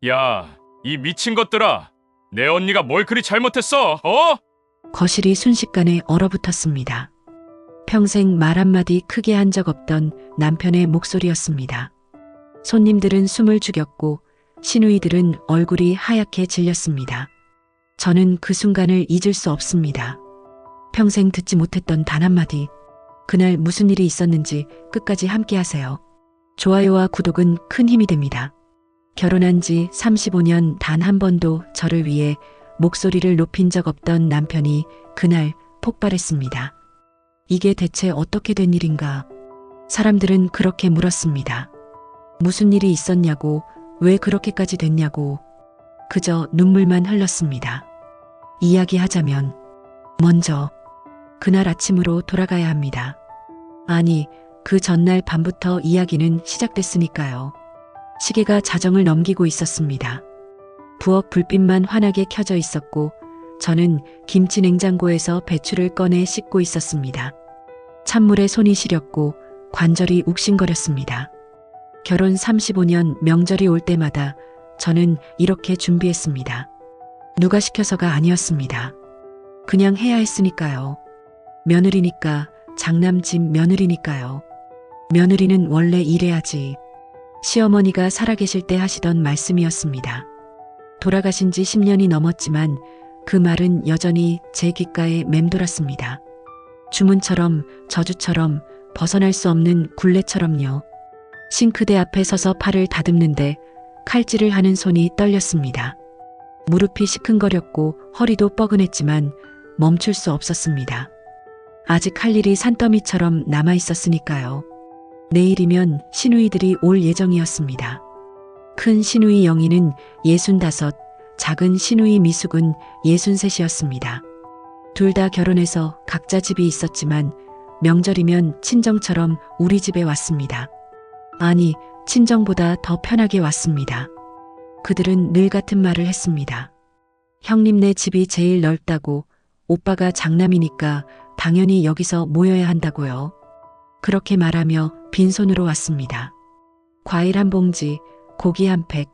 야, 이 미친 것들아! 내 언니가 뭘 그리 잘못했어, 어? 거실이 순식간에 얼어붙었습니다. 평생 말 한마디 크게 한 적 없던 남편의 목소리였습니다. 손님들은 숨을 죽였고 시누이들은 얼굴이 하얗게 질렸습니다. 저는 그 순간을 잊을 수 없습니다. 평생 듣지 못했던 단 한마디. 그날 무슨 일이 있었는지 끝까지 함께 하세요. 좋아요와 구독은 큰 힘이 됩니다. 결혼한 지 35년 단 한 번도 저를 위해 목소리를 높인 적 없던 남편이 그날 폭발했습니다. 이게 대체 어떻게 된 일인가? 사람들은 그렇게 물었습니다. 무슨 일이 있었냐고, 왜 그렇게까지 됐냐고. 그저 눈물만 흘렀습니다. 이야기하자면 먼저 그날 아침으로 돌아가야 합니다. 아니, 그 전날 밤부터 이야기는 시작됐으니까요. 시계가 자정을 넘기고 있었습니다. 부엌 불빛만 환하게 켜져 있었고 저는 김치 냉장고에서 배추를 꺼내 씻고 있었습니다. 찬물에 손이 시렸고 관절이 욱신거렸습니다. 결혼 35년 명절이 올 때마다 저는 이렇게 준비했습니다. 누가 시켜서가 아니었습니다. 그냥 해야 했으니까요. 며느리니까, 장남집 며느리니까요. 며느리는 원래 이래야지. 시어머니가 살아계실 때 하시던 말씀이었습니다. 돌아가신 지 10년이 넘었지만 그 말은 여전히 제 귓가에 맴돌았습니다. 주문처럼, 저주처럼, 벗어날 수 없는 굴레처럼요. 싱크대 앞에 서서 팔을 다듬는데 칼질을 하는 손이 떨렸습니다. 무릎이 시큰거렸고 허리도 뻐근했지만 멈출 수 없었습니다. 아직 할 일이 산더미처럼 남아 있었으니까요. 내일이면 시누이들이 올 예정이었습니다. 큰 시누이 영희는 65, 작은 시누이 미숙은 63이었습니다. 둘 다 결혼해서 각자 집이 있었지만 명절이면 친정처럼 우리 집에 왔습니다. 아니, 친정보다 더 편하게 왔습니다. 그들은 늘 같은 말을 했습니다. 형님네 집이 제일 넓다고, 오빠가 장남이니까 당연히 여기서 모여야 한다고요. 그렇게 말하며 빈손으로 왔습니다. 과일 한 봉지, 고기 한 팩,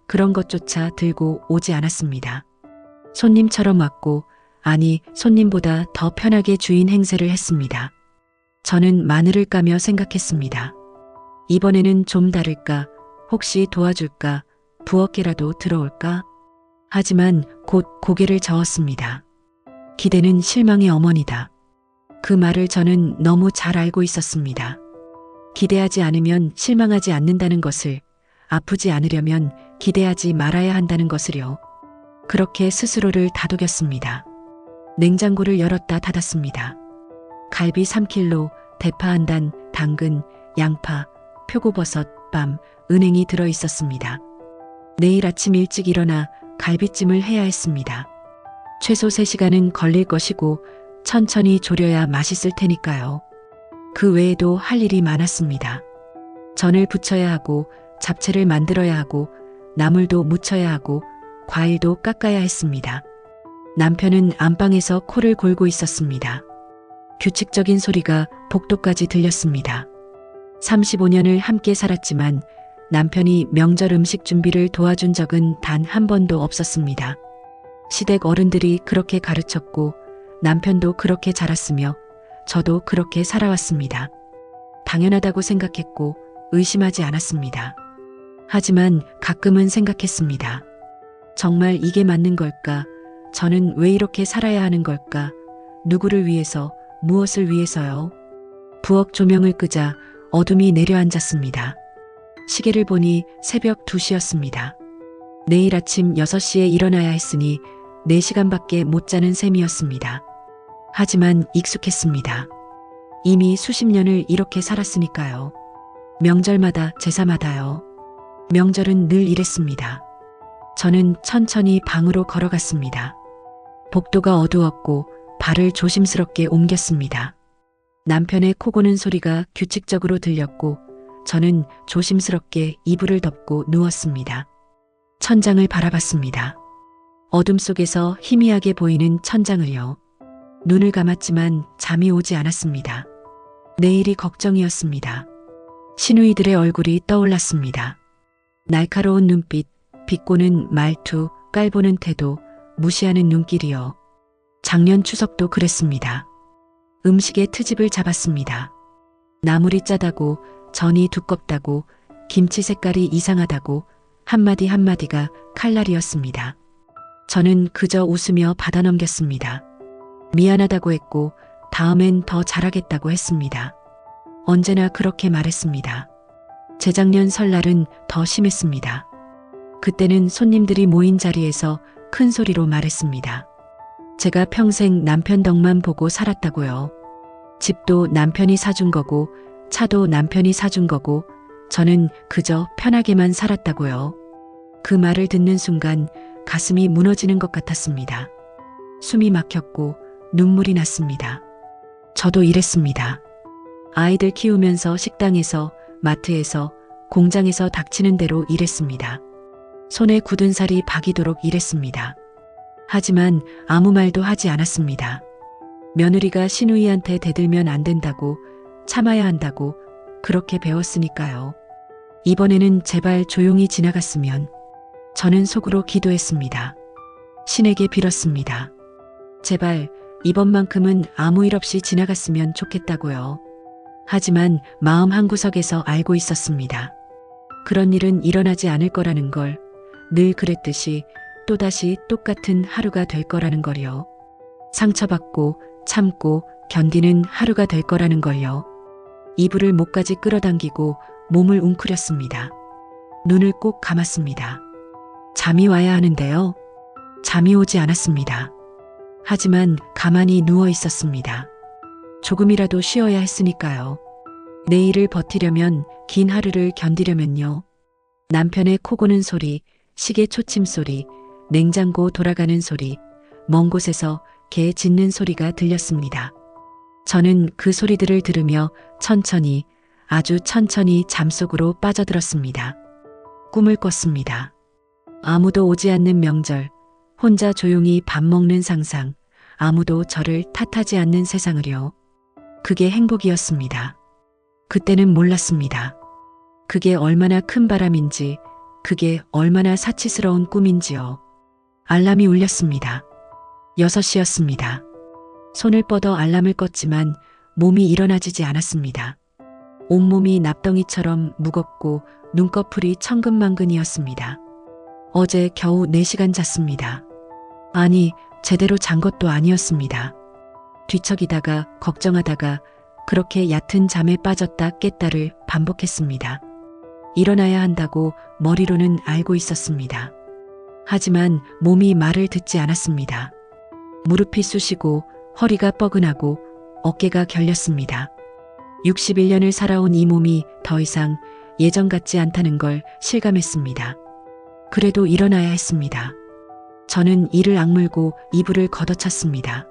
그런 것조차 들고 오지 않았습니다. 손님처럼 왔고, 아니, 손님보다 더 편하게 주인 행세를 했습니다. 저는 마늘을 까며 생각했습니다. 이번에는 좀 다를까, 혹시 도와줄까, 부엌에라도 들어올까? 하지만 곧 고개를 저었습니다. 기대는 실망의 어머니다. 그 말을 저는 너무 잘 알고 있었습니다. 기대하지 않으면 실망하지 않는다는 것을, 아프지 않으려면 기대하지 말아야 한다는 것을요. 그렇게 스스로를 다독였습니다. 냉장고를 열었다 닫았습니다. 갈비 3kg, 대파 한 단, 당근, 양파, 표고버섯, 밤, 은행이 들어 있었습니다. 내일 아침 일찍 일어나 갈비찜을 해야 했습니다. 최소 3시간은 걸릴 것이고 천천히 졸여야 맛있을 테니까요. 그 외에도 할 일이 많았습니다. 전을 부쳐야 하고 잡채를 만들어야 하고 나물도 무쳐야 하고 과일도 깎아야 했습니다. 남편은 안방에서 코를 골고 있었습니다. 규칙적인 소리가 복도까지 들렸습니다. 35년을 함께 살았지만 남편이 명절 음식 준비를 도와준 적은 단 한 번도 없었습니다. 시댁 어른들이 그렇게 가르쳤고 남편도 그렇게 자랐으며 저도 그렇게 살아왔습니다. 당연하다고 생각했고 의심하지 않았습니다. 하지만 가끔은 생각했습니다. 정말 이게 맞는 걸까? 저는 왜 이렇게 살아야 하는 걸까? 누구를 위해서, 무엇을 위해서요? 부엌 조명을 끄자 어둠이 내려앉았습니다. 시계를 보니 새벽 2시였습니다. 내일 아침 6시에 일어나야 했으니 4시간밖에 못 자는 셈이었습니다. 하지만 익숙했습니다. 이미 수십 년을 이렇게 살았으니까요. 명절마다 제사마다요. 명절은 늘 이랬습니다. 저는 천천히 방으로 걸어갔습니다. 복도가 어두웠고 발을 조심스럽게 옮겼습니다. 남편의 코 고는 소리가 규칙적으로 들렸고 저는 조심스럽게 이불을 덮고 누웠습니다. 천장을 바라봤습니다. 어둠 속에서 희미하게 보이는 천장을요. 눈을 감았지만 잠이 오지 않았습니다. 내일이 걱정이었습니다. 시누이들의 얼굴이 떠올랐습니다. 날카로운 눈빛, 비꼬는 말투, 깔보는 태도, 무시하는 눈길이요. 작년 추석도 그랬습니다. 음식에 트집을 잡았습니다. 나물이 짜다고, 전이 두껍다고, 김치 색깔이 이상하다고 한마디 한마디가 칼날이었습니다. 저는 그저 웃으며 받아넘겼습니다. 미안하다고 했고 다음엔 더 잘하겠다고 했습니다. 언제나 그렇게 말했습니다. 재작년 설날은 더 심했습니다. 그때는 손님들이 모인 자리에서 큰 소리로 말했습니다. 제가 평생 남편 덕만 보고 살았다고요. 집도 남편이 사준 거고 차도 남편이 사준 거고 저는 그저 편하게만 살았다고요. 그 말을 듣는 순간 가슴이 무너지는 것 같았습니다. 숨이 막혔고 눈물이 났습니다. 저도 이랬습니다. 아이들 키우면서 식당에서, 마트에서, 공장에서 닥치는 대로 일했습니다. 손에 굳은 살이 박이도록 일했습니다. 하지만 아무 말도 하지 않았습니다. 며느리가 시누이한테 대들면 안 된다고, 참아야 한다고 그렇게 배웠으니까요. 이번에는 제발 조용히 지나갔으면. 저는 속으로 기도했습니다. 신에게 빌었습니다. 제발 이번만큼은 아무 일 없이 지나갔으면 좋겠다고요. 하지만 마음 한구석에서 알고 있었습니다. 그런 일은 일어나지 않을 거라는 걸, 늘 그랬듯이 또다시 똑같은 하루가 될 거라는 걸요. 상처받고 참고 견디는 하루가 될 거라는 걸요. 이불을 목까지 끌어당기고 몸을 웅크렸습니다. 눈을 꼭 감았습니다. 잠이 와야 하는데요. 잠이 오지 않았습니다. 하지만 가만히 누워 있었습니다. 조금이라도 쉬어야 했으니까요. 내일을 버티려면, 긴 하루를 견디려면요. 남편의 코 고는 소리, 시계 초침 소리, 냉장고 돌아가는 소리, 먼 곳에서 개 짖는 소리가 들렸습니다. 저는 그 소리들을 들으며 천천히, 아주 천천히 잠속으로 빠져들었습니다. 꿈을 꿨습니다. 아무도 오지 않는 명절, 혼자 조용히 밥 먹는 상상, 아무도 저를 탓하지 않는 세상을요. 그게 행복이었습니다. 그때는 몰랐습니다. 그게 얼마나 큰 바람인지, 그게 얼마나 사치스러운 꿈인지요. 알람이 울렸습니다. 6시였습니다. 손을 뻗어 알람을 껐지만 몸이 일어나지지 않았습니다. 온몸이 납덩이처럼 무겁고 눈꺼풀이 천근만근이었습니다. 어제 겨우 4시간 잤습니다. 아니, 제대로 잔 것도 아니었습니다. 뒤척이다가 걱정하다가 그렇게 얕은 잠에 빠졌다 깼다를 반복했습니다. 일어나야 한다고 머리로는 알고 있었습니다. 하지만 몸이 말을 듣지 않았습니다. 무릎이 쑤시고 허리가 뻐근하고 어깨가 결렸습니다. 61년을 살아온 이 몸이 더 이상 예전 같지 않다는 걸 실감했습니다. 그래도 일어나야 했습니다. 저는 이를 악물고 이불을 걷어찼습니다.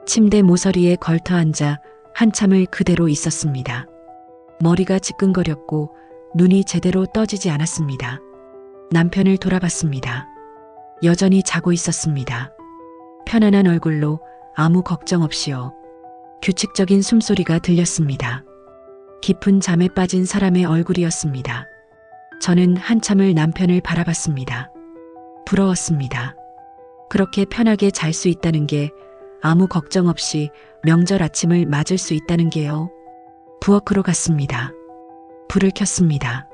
침대 모서리에 걸터 앉아 한참을 그대로 있었습니다. 머리가 지끈거렸고 눈이 제대로 떠지지 않았습니다. 남편을 돌아봤습니다. 여전히 자고 있었습니다. 편안한 얼굴로 아무 걱정 없이요. 규칙적인 숨소리가 들렸습니다. 깊은 잠에 빠진 사람의 얼굴이었습니다. 저는 한참을 남편을 바라봤습니다. 부러웠습니다. 그렇게 편하게 잘 수 있다는 게, 아무 걱정 없이 명절 아침을 맞을 수 있다는 게요. 부엌으로 갔습니다. 불을 켰습니다.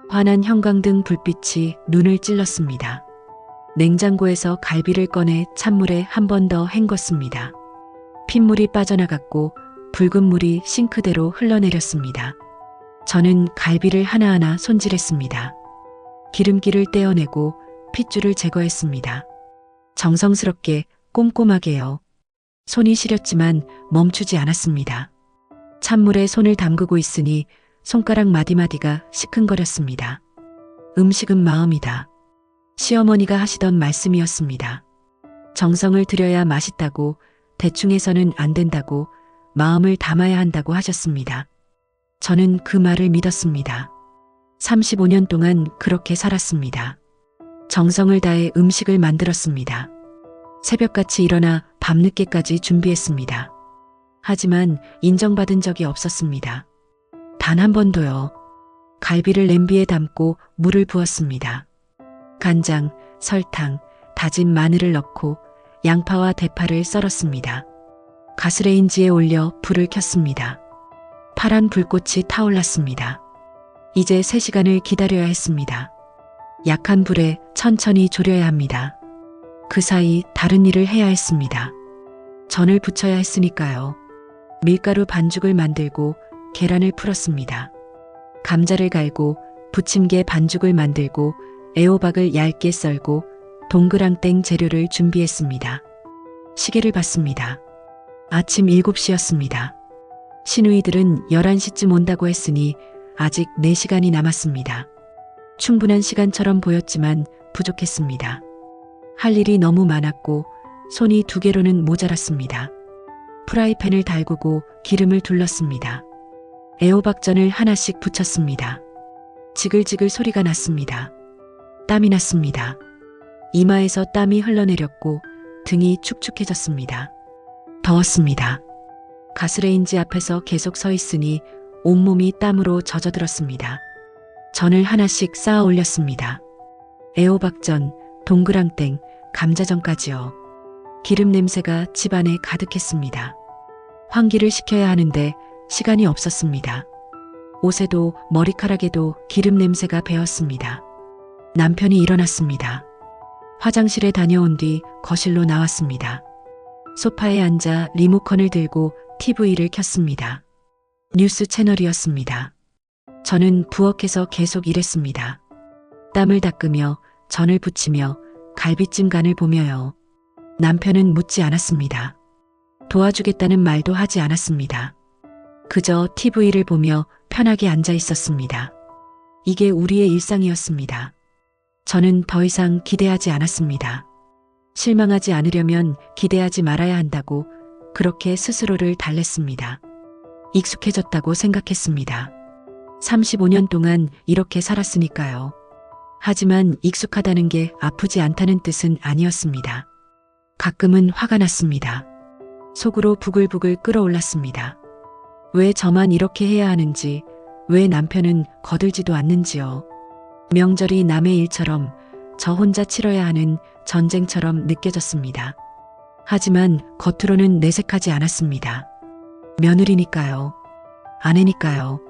환한 형광등 불빛이 눈을 찔렀습니다. 냉장고에서 갈비를 꺼내 찬물에 한 번 더 헹궜습니다. 핏물이 빠져나갔고 붉은 물이 싱크대로 흘러내렸습니다. 저는 갈비를 하나하나 손질했습니다. 기름기를 떼어내고 핏줄을 제거했습니다. 정성스럽게 꼼꼼하게요. 손이 시렸지만 멈추지 않았습니다. 찬물에 손을 담그고 있으니 손가락 마디마디가 시큰거렸습니다. 음식은 마음이다. 시어머니가 하시던 말씀이었습니다. 정성을 들여야 맛있다고, 대충 해서는 안 된다고, 마음을 담아야 한다고 하셨습니다. 저는 그 말을 믿었습니다. 35년 동안 그렇게 살았습니다. 정성을 다해 음식을 만들었습니다. 새벽같이 일어나 밤늦게까지 준비했습니다. 하지만 인정받은 적이 없었습니다. 단 한 번도요. 갈비를 냄비에 담고 물을 부었습니다. 간장, 설탕, 다진 마늘을 넣고 양파와 대파를 썰었습니다. 가스레인지에 올려 불을 켰습니다. 파란 불꽃이 타올랐습니다. 이제 3시간을 기다려야 했습니다. 약한 불에 천천히 졸여야 합니다. 그 사이 다른 일을 해야 했습니다. 전을 부쳐야 했으니까요. 밀가루 반죽을 만들고 계란을 풀었습니다. 감자를 갈고 부침개 반죽을 만들고 애호박을 얇게 썰고 동그랑땡 재료를 준비했습니다. 시계를 봤습니다. 아침 7시였습니다. 시누이들은 11시쯤 온다고 했으니 아직 4시간이 남았습니다. 충분한 시간처럼 보였지만 부족했습니다. 할 일이 너무 많았고 손이 2개로는 모자랐습니다. 프라이팬을 달구고 기름을 둘렀습니다. 애호박전을 하나씩 부쳤습니다. 지글지글 소리가 났습니다. 땀이 났습니다. 이마에서 땀이 흘러내렸고 등이 축축해졌습니다. 더웠습니다. 가스레인지 앞에서 계속 서 있으니 온몸이 땀으로 젖어들었습니다. 전을 하나씩 쌓아 올렸습니다. 애호박전, 동그랑땡, 감자전까지요. 기름 냄새가 집안에 가득했습니다. 환기를 시켜야 하는데 시간이 없었습니다. 옷에도 머리카락에도 기름 냄새가 배었습니다. 남편이 일어났습니다. 화장실에 다녀온 뒤 거실로 나왔습니다. 소파에 앉아 리모컨을 들고 TV를 켰습니다. 뉴스 채널이었습니다. 저는 부엌에서 계속 일했습니다. 땀을 닦으며 전을 부치며 갈비찜 간을 보며요. 남편은 묻지 않았습니다. 도와주겠다는 말도 하지 않았습니다. 그저 TV를 보며 편하게 앉아 있었습니다. 이게 우리의 일상이었습니다. 저는 더 이상 기대하지 않았습니다. 실망하지 않으려면 기대하지 말아야 한다고 그렇게 스스로를 달랬습니다. 익숙해졌다고 생각했습니다. 35년 동안 이렇게 살았으니까요. 하지만 익숙하다는 게 아프지 않다는 뜻은 아니었습니다. 가끔은 화가 났습니다. 속으로 부글부글 끓어올랐습니다. 왜 저만 이렇게 해야 하는지, 왜 남편은 거들지도 않는지요. 명절이 남의 일처럼 저 혼자 치러야 하는 전쟁처럼 느껴졌습니다. 하지만 겉으로는 내색하지 않았습니다. 며느리니까요. 아내니까요.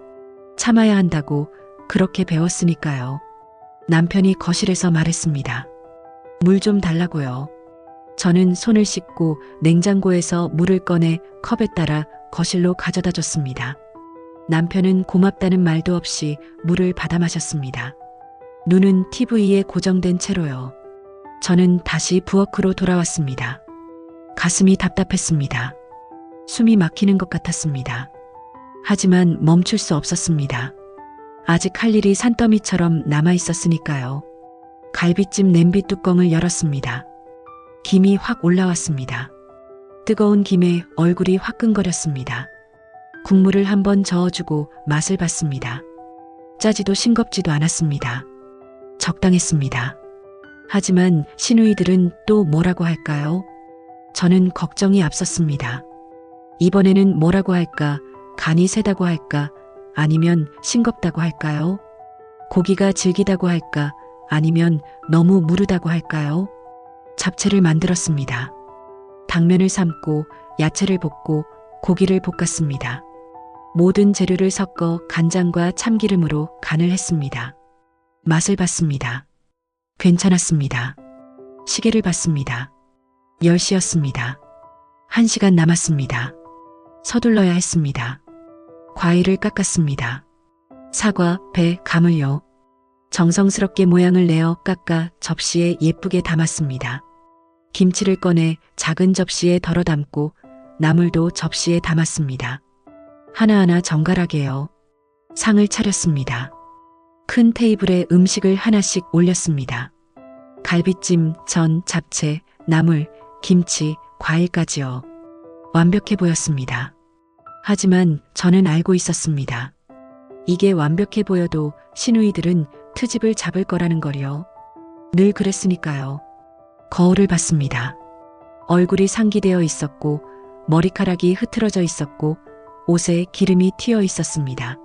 참아야 한다고 그렇게 배웠으니까요. 남편이 거실에서 말했습니다. 물 좀 달라고요. 저는 손을 씻고 냉장고에서 물을 꺼내 컵에 따라 거실로 가져다 줬습니다. 남편은 고맙다는 말도 없이 물을 받아 마셨습니다. 눈은 TV에 고정된 채로요. 저는 다시 부엌으로 돌아왔습니다. 가슴이 답답했습니다. 숨이 막히는 것 같았습니다. 하지만 멈출 수 없었습니다. 아직 할 일이 산더미처럼 남아 있었으니까요. 갈비찜 냄비 뚜껑을 열었습니다. 김이 확 올라왔습니다. 뜨거운 김에 얼굴이 화끈거렸습니다. 국물을 한번 저어주고 맛을 봤습니다. 짜지도 싱겁지도 않았습니다. 적당했습니다. 하지만 시누이들은 또 뭐라고 할까요? 저는 걱정이 앞섰습니다. 이번에는 뭐라고 할까? 간이 세다고 할까? 아니면 싱겁다고 할까요? 고기가 질기다고 할까? 아니면 너무 무르다고 할까요? 잡채를 만들었습니다. 당면을 삶고 야채를 볶고 고기를 볶았습니다. 모든 재료를 섞어 간장과 참기름으로 간을 했습니다. 맛을 봤습니다. 괜찮았습니다. 시계를 봤습니다. 10시였습니다. 1시간 남았습니다. 서둘러야 했습니다. 과일을 깎았습니다. 사과, 배, 감을요. 정성스럽게 모양을 내어 깎아 접시에 예쁘게 담았습니다. 김치를 꺼내 작은 접시에 덜어 담고 나물도 접시에 담았습니다. 하나하나 정갈하게요. 상을 차렸습니다. 큰 테이블에 음식을 하나씩 올렸습니다. 갈비찜, 전, 잡채, 나물, 김치, 과일까지요. 완벽해 보였습니다. 하지만 저는 알고 있었습니다. 이게 완벽해 보여도 시누이들은 트집을 잡을 거라는 걸요. 늘 그랬으니까요. 거울을 봤습니다. 얼굴이 상기되어 있었고 머리카락이 흐트러져 있었고 옷에 기름이 튀어 있었습니다.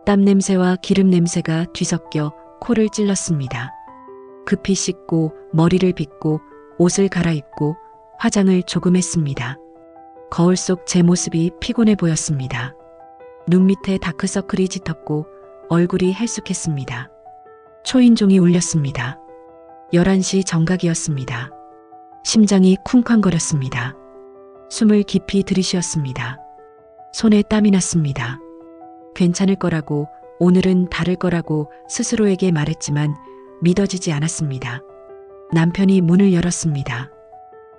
땀 냄새와 기름 냄새가 뒤섞여 코를 찔렀습니다. 급히 씻고 머리를 빗고 옷을 갈아입고 화장을 조금 했습니다. 거울 속 제 모습이 피곤해 보였습니다. 눈 밑에 다크서클이 짙었고 얼굴이 헬쑥했습니다. 초인종이 울렸습니다. 11시 정각이었습니다. 심장이 쿵쾅거렸습니다. 숨을 깊이 들이쉬었습니다. 손에 땀이 났습니다. 괜찮을 거라고, 오늘은 다를 거라고 스스로에게 말했지만 믿어지지 않았습니다. 남편이 문을 열었습니다.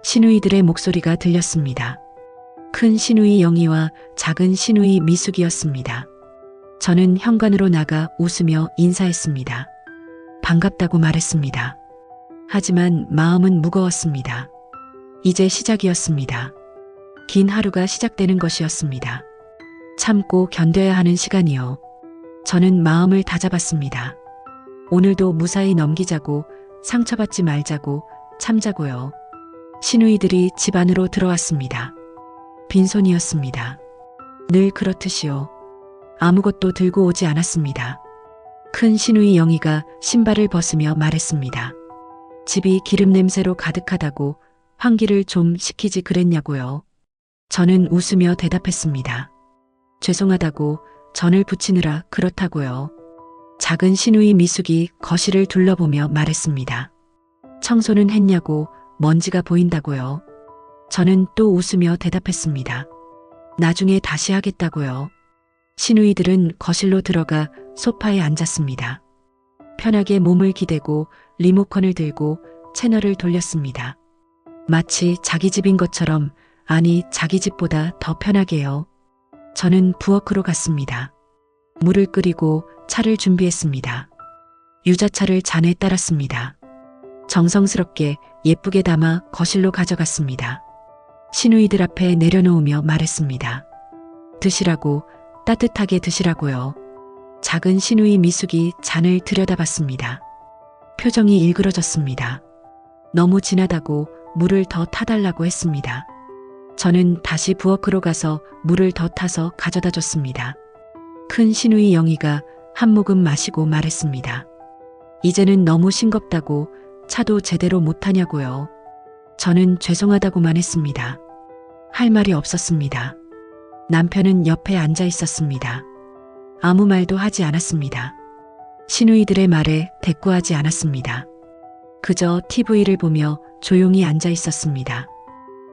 시누이들의 목소리가 들렸습니다. 큰 시누이 영희와 작은 시누이 미숙이었습니다. 저는 현관으로 나가 웃으며 인사했습니다. 반갑다고 말했습니다. 하지만 마음은 무거웠습니다. 이제 시작이었습니다. 긴 하루가 시작되는 것이었습니다. 참고 견뎌야 하는 시간이요. 저는 마음을 다잡았습니다. 오늘도 무사히 넘기자고, 상처받지 말자고, 참자고요. 시누이들이 집 안으로 들어왔습니다. 빈손이었습니다. 늘 그렇듯이요. 아무것도 들고 오지 않았습니다. 큰 시누이 영희가 신발을 벗으며 말했습니다. 집이 기름 냄새로 가득하다고 환기를 좀 시키지 그랬냐고요. 저는 웃으며 대답했습니다. 죄송하다고, 전을 붙이느라 그렇다고요. 작은 시누이 미숙이 거실을 둘러보며 말했습니다. 청소는 했냐고, 먼지가 보인다고요. 저는 또 웃으며 대답했습니다. 나중에 다시 하겠다고요. 시누이들은 거실로 들어가 소파에 앉았습니다. 편하게 몸을 기대고 리모컨을 들고 채널을 돌렸습니다. 마치 자기 집인 것처럼, 아니 자기 집보다 더 편하게요. 저는 부엌으로 갔습니다. 물을 끓이고 차를 준비했습니다. 유자차를 잔에 따랐습니다. 정성스럽게 예쁘게 담아 거실로 가져갔습니다. 시누이들 앞에 내려놓으며 말했습니다. 드시라고, 따뜻하게 드시라고요. 작은 시누이 미숙이 잔을 들여다봤습니다. 표정이 일그러졌습니다. 너무 진하다고 물을 더 타달라고 했습니다. 저는 다시 부엌으로 가서 물을 더 타서 가져다 줬습니다. 큰 시누이 영희가 한 모금 마시고 말했습니다. 이제는 너무 싱겁다고, 차도 제대로 못하냐고요. 저는 죄송하다고만 했습니다. 할 말이 없었습니다. 남편은 옆에 앉아 있었습니다. 아무 말도 하지 않았습니다. 시누이들의 말에 대꾸하지 않았습니다. 그저 TV를 보며 조용히 앉아 있었습니다.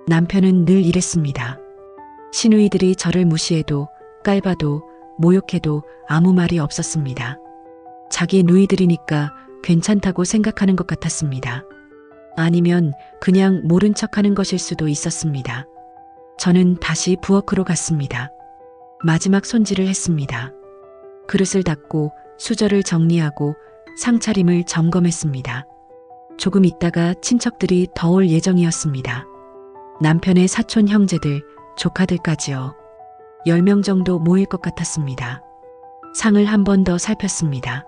남편은 늘 이랬습니다. 시누이들이 저를 무시해도, 깔봐도, 모욕해도 아무 말이 없었습니다. 자기 누이들이니까 괜찮다고 생각하는 것 같았습니다. 아니면 그냥 모른 척하는 것일 수도 있었습니다. 저는 다시 부엌으로 갔습니다. 마지막 손질을 했습니다. 그릇을 닦고 수저를 정리하고 상차림을 점검했습니다. 조금 있다가 친척들이 더 올 예정이었습니다. 남편의 사촌 형제들, 조카들까지요. 10명 정도 모일 것 같았습니다. 상을 한 번 더 살폈습니다.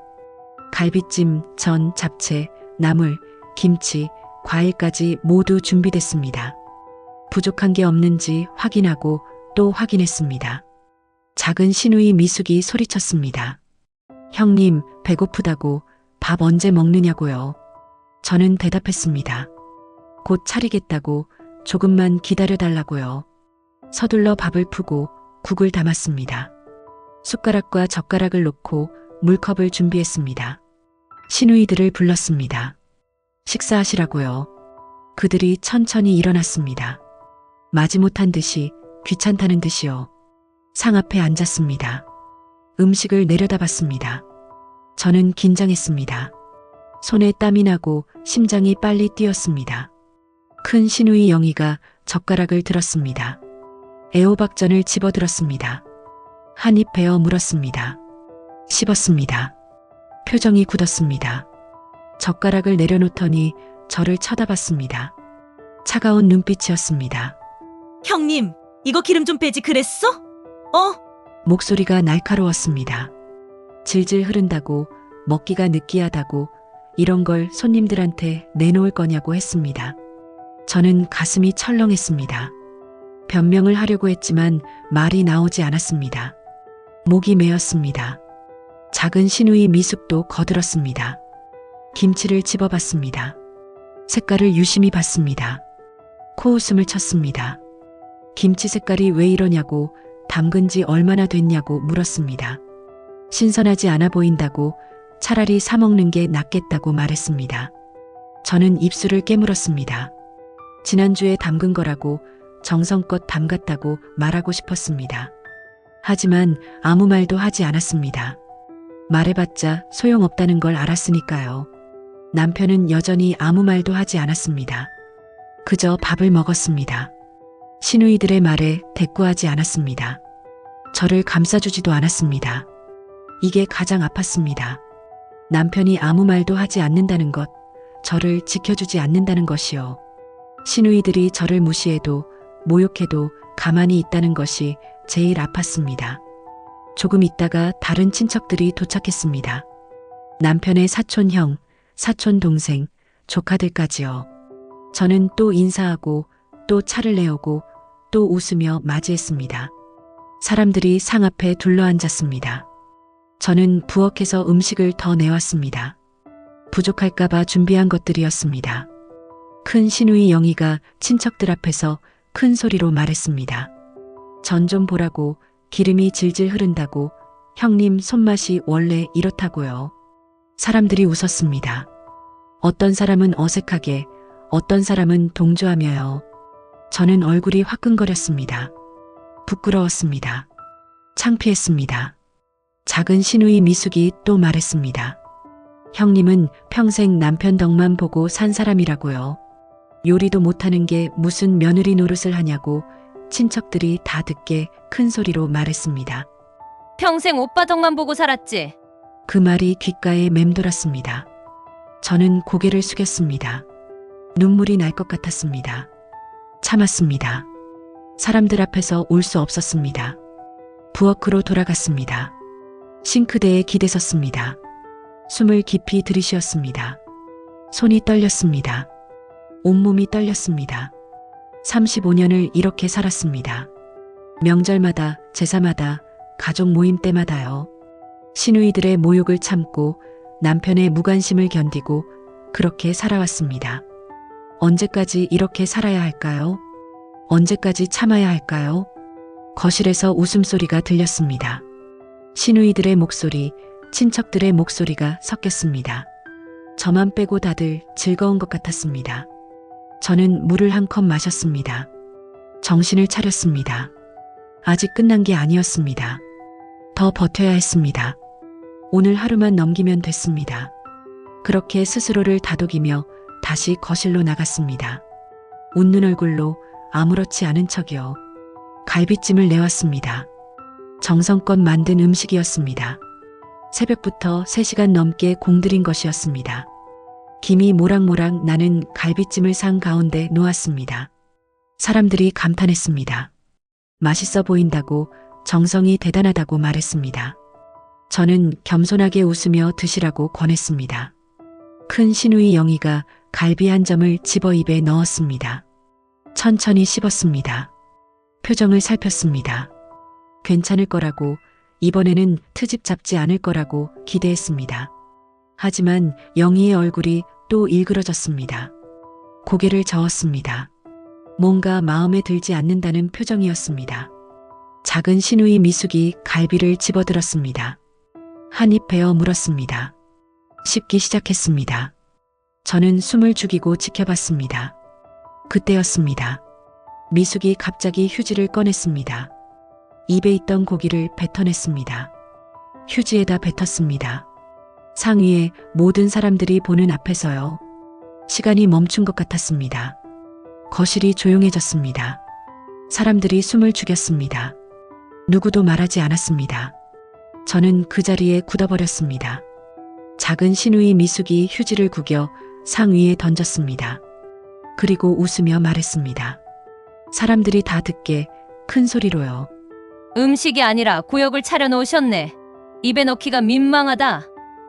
갈비찜, 전, 잡채, 나물, 김치, 과일까지 모두 준비됐습니다. 부족한 게 없는지 확인하고 또 확인했습니다. 작은 시누이 미숙이 소리쳤습니다. 형님, 배고프다고, 밥 언제 먹느냐고요. 저는 대답했습니다. 곧 차리겠다고, 조금만 기다려달라고요. 서둘러 밥을 푸고 국을 담았습니다. 숟가락과 젓가락을 놓고 물컵을 준비했습니다. 시누이들을 불렀습니다. 식사하시라고요. 그들이 천천히 일어났습니다. 마지못한 듯이, 귀찮다는 듯이요. 상 앞에 앉았습니다. 음식을 내려다봤습니다. 저는 긴장했습니다. 손에 땀이 나고 심장이 빨리 뛰었습니다. 큰 시누이 영희가 젓가락을 들었습니다. 애호박전을 집어들었습니다. 한 입 베어 물었습니다. 씹었습니다. 표정이 굳었습니다. 젓가락을 내려놓더니 저를 쳐다봤습니다. 차가운 눈빛이었습니다. 형님, 이거 기름 좀 빼지 그랬어? 목소리가 날카로웠습니다. 질질 흐른다고, 먹기가 느끼하다고, 이런 걸 손님들한테 내놓을 거냐고 했습니다. 저는 가슴이 철렁했습니다. 변명을 하려고 했지만 말이 나오지 않았습니다. 목이 메었습니다. 작은 시누이 미숙도 거들었습니다. 김치를 집어봤습니다. 색깔을 유심히 봤습니다. 코웃음을 쳤습니다. 김치 색깔이 왜 이러냐고, 담근 지 얼마나 됐냐고 물었습니다. 신선하지 않아 보인다고, 차라리 사 먹는 게 낫겠다고 말했습니다. 저는 입술을 깨물었습니다. 지난주에 담근 거라고, 정성껏 담갔다고 말하고 싶었습니다. 하지만 아무 말도 하지 않았습니다. 말해봤자 소용없다는 걸 알았으니까요. 남편은 여전히 아무 말도 하지 않았습니다. 그저 밥을 먹었습니다. 시누이들의 말에 대꾸하지 않았습니다. 저를 감싸주지도 않았습니다. 이게 가장 아팠습니다. 남편이 아무 말도 하지 않는다는 것, 저를 지켜주지 않는다는 것이요. 시누이들이 저를 무시해도 모욕해도 가만히 있다는 것이 제일 아팠습니다. 조금 있다가 다른 친척들이 도착했습니다. 남편의 사촌 형, 사촌 동생, 조카들까지요. 저는 또 인사하고 또 차를 내오고 또 웃으며 맞이했습니다. 사람들이 상 앞에 둘러앉았습니다. 저는 부엌에서 음식을 더 내왔습니다. 부족할까봐 준비한 것들이었습니다. 큰 시누이 영희가 친척들 앞에서 큰 소리로 말했습니다. 전 좀 보라고, 기름이 질질 흐른다고, 형님 손맛이 원래 이렇다고요. 사람들이 웃었습니다. 어떤 사람은 어색하게, 어떤 사람은 동조하며요. 저는 얼굴이 화끈거렸습니다. 부끄러웠습니다. 창피했습니다. 작은 시누이 미숙이 또 말했습니다. 형님은 평생 남편 덕만 보고 산 사람이라고요. 요리도 못하는 게 무슨 며느리 노릇을 하냐고 친척들이 다 듣게 큰 소리로 말했습니다. 평생 오빠 덕만 보고 살았지? 그 말이 귓가에 맴돌았습니다. 저는 고개를 숙였습니다. 눈물이 날 것 같았습니다. 참았습니다. 사람들 앞에서 울 수 없었습니다. 부엌으로 돌아갔습니다. 싱크대에 기대섰습니다. 숨을 깊이 들이쉬었습니다. 손이 떨렸습니다. 온몸이 떨렸습니다. 35년을 이렇게 살았습니다. 명절마다, 제사마다, 가족 모임 때마다요. 시누이들의 모욕을 참고 남편의 무관심을 견디고 그렇게 살아왔습니다. 언제까지 이렇게 살아야 할까요? 언제까지 참아야 할까요? 거실에서 웃음소리가 들렸습니다. 시누이들의 목소리, 친척들의 목소리가 섞였습니다. 저만 빼고 다들 즐거운 것 같았습니다. 저는 물을 한 컵 마셨습니다. 정신을 차렸습니다. 아직 끝난 게 아니었습니다. 더 버텨야 했습니다. 오늘 하루만 넘기면 됐습니다. 그렇게 스스로를 다독이며 다시 거실로 나갔습니다. 웃는 얼굴로 아무렇지 않은 척이요. 갈비찜을 내왔습니다. 정성껏 만든 음식이었습니다. 새벽부터 3시간 넘게 공들인 것이었습니다. 김이 모락모락 나는 갈비찜을 상 가운데 놓았습니다. 사람들이 감탄했습니다. 맛있어 보인다고, 정성이 대단하다고 말했습니다. 저는 겸손하게 웃으며 드시라고 권했습니다. 큰 시누이 영희가 갈비 한 점을 집어 입에 넣었습니다. 천천히 씹었습니다. 표정을 살폈습니다. 괜찮을 거라고, 이번에는 트집 잡지 않을 거라고 기대했습니다. 하지만 영희의 얼굴이 또 일그러졌습니다. 고개를 저었습니다. 뭔가 마음에 들지 않는다는 표정이었습니다. 작은 시누이 미숙이 갈비를 집어들었습니다. 한 입 베어 물었습니다. 씹기 시작했습니다. 저는 숨을 죽이고 지켜봤습니다. 그때였습니다. 미숙이 갑자기 휴지를 꺼냈습니다. 입에 있던 고기를 뱉어냈습니다. 휴지에다 뱉었습니다. 상 위에 모든 사람들이 보는 앞에서요. 시간이 멈춘 것 같았습니다. 거실이 조용해졌습니다. 사람들이 숨을 죽였습니다. 누구도 말하지 않았습니다. 저는 그 자리에 굳어버렸습니다. 작은 시누이 미숙이 휴지를 구겨 상 위에 던졌습니다. 그리고 웃으며 말했습니다. 사람들이 다 듣게 큰 소리로요. 음식이 아니라 구역을 차려놓으셨네. 입에 넣기가 민망하다.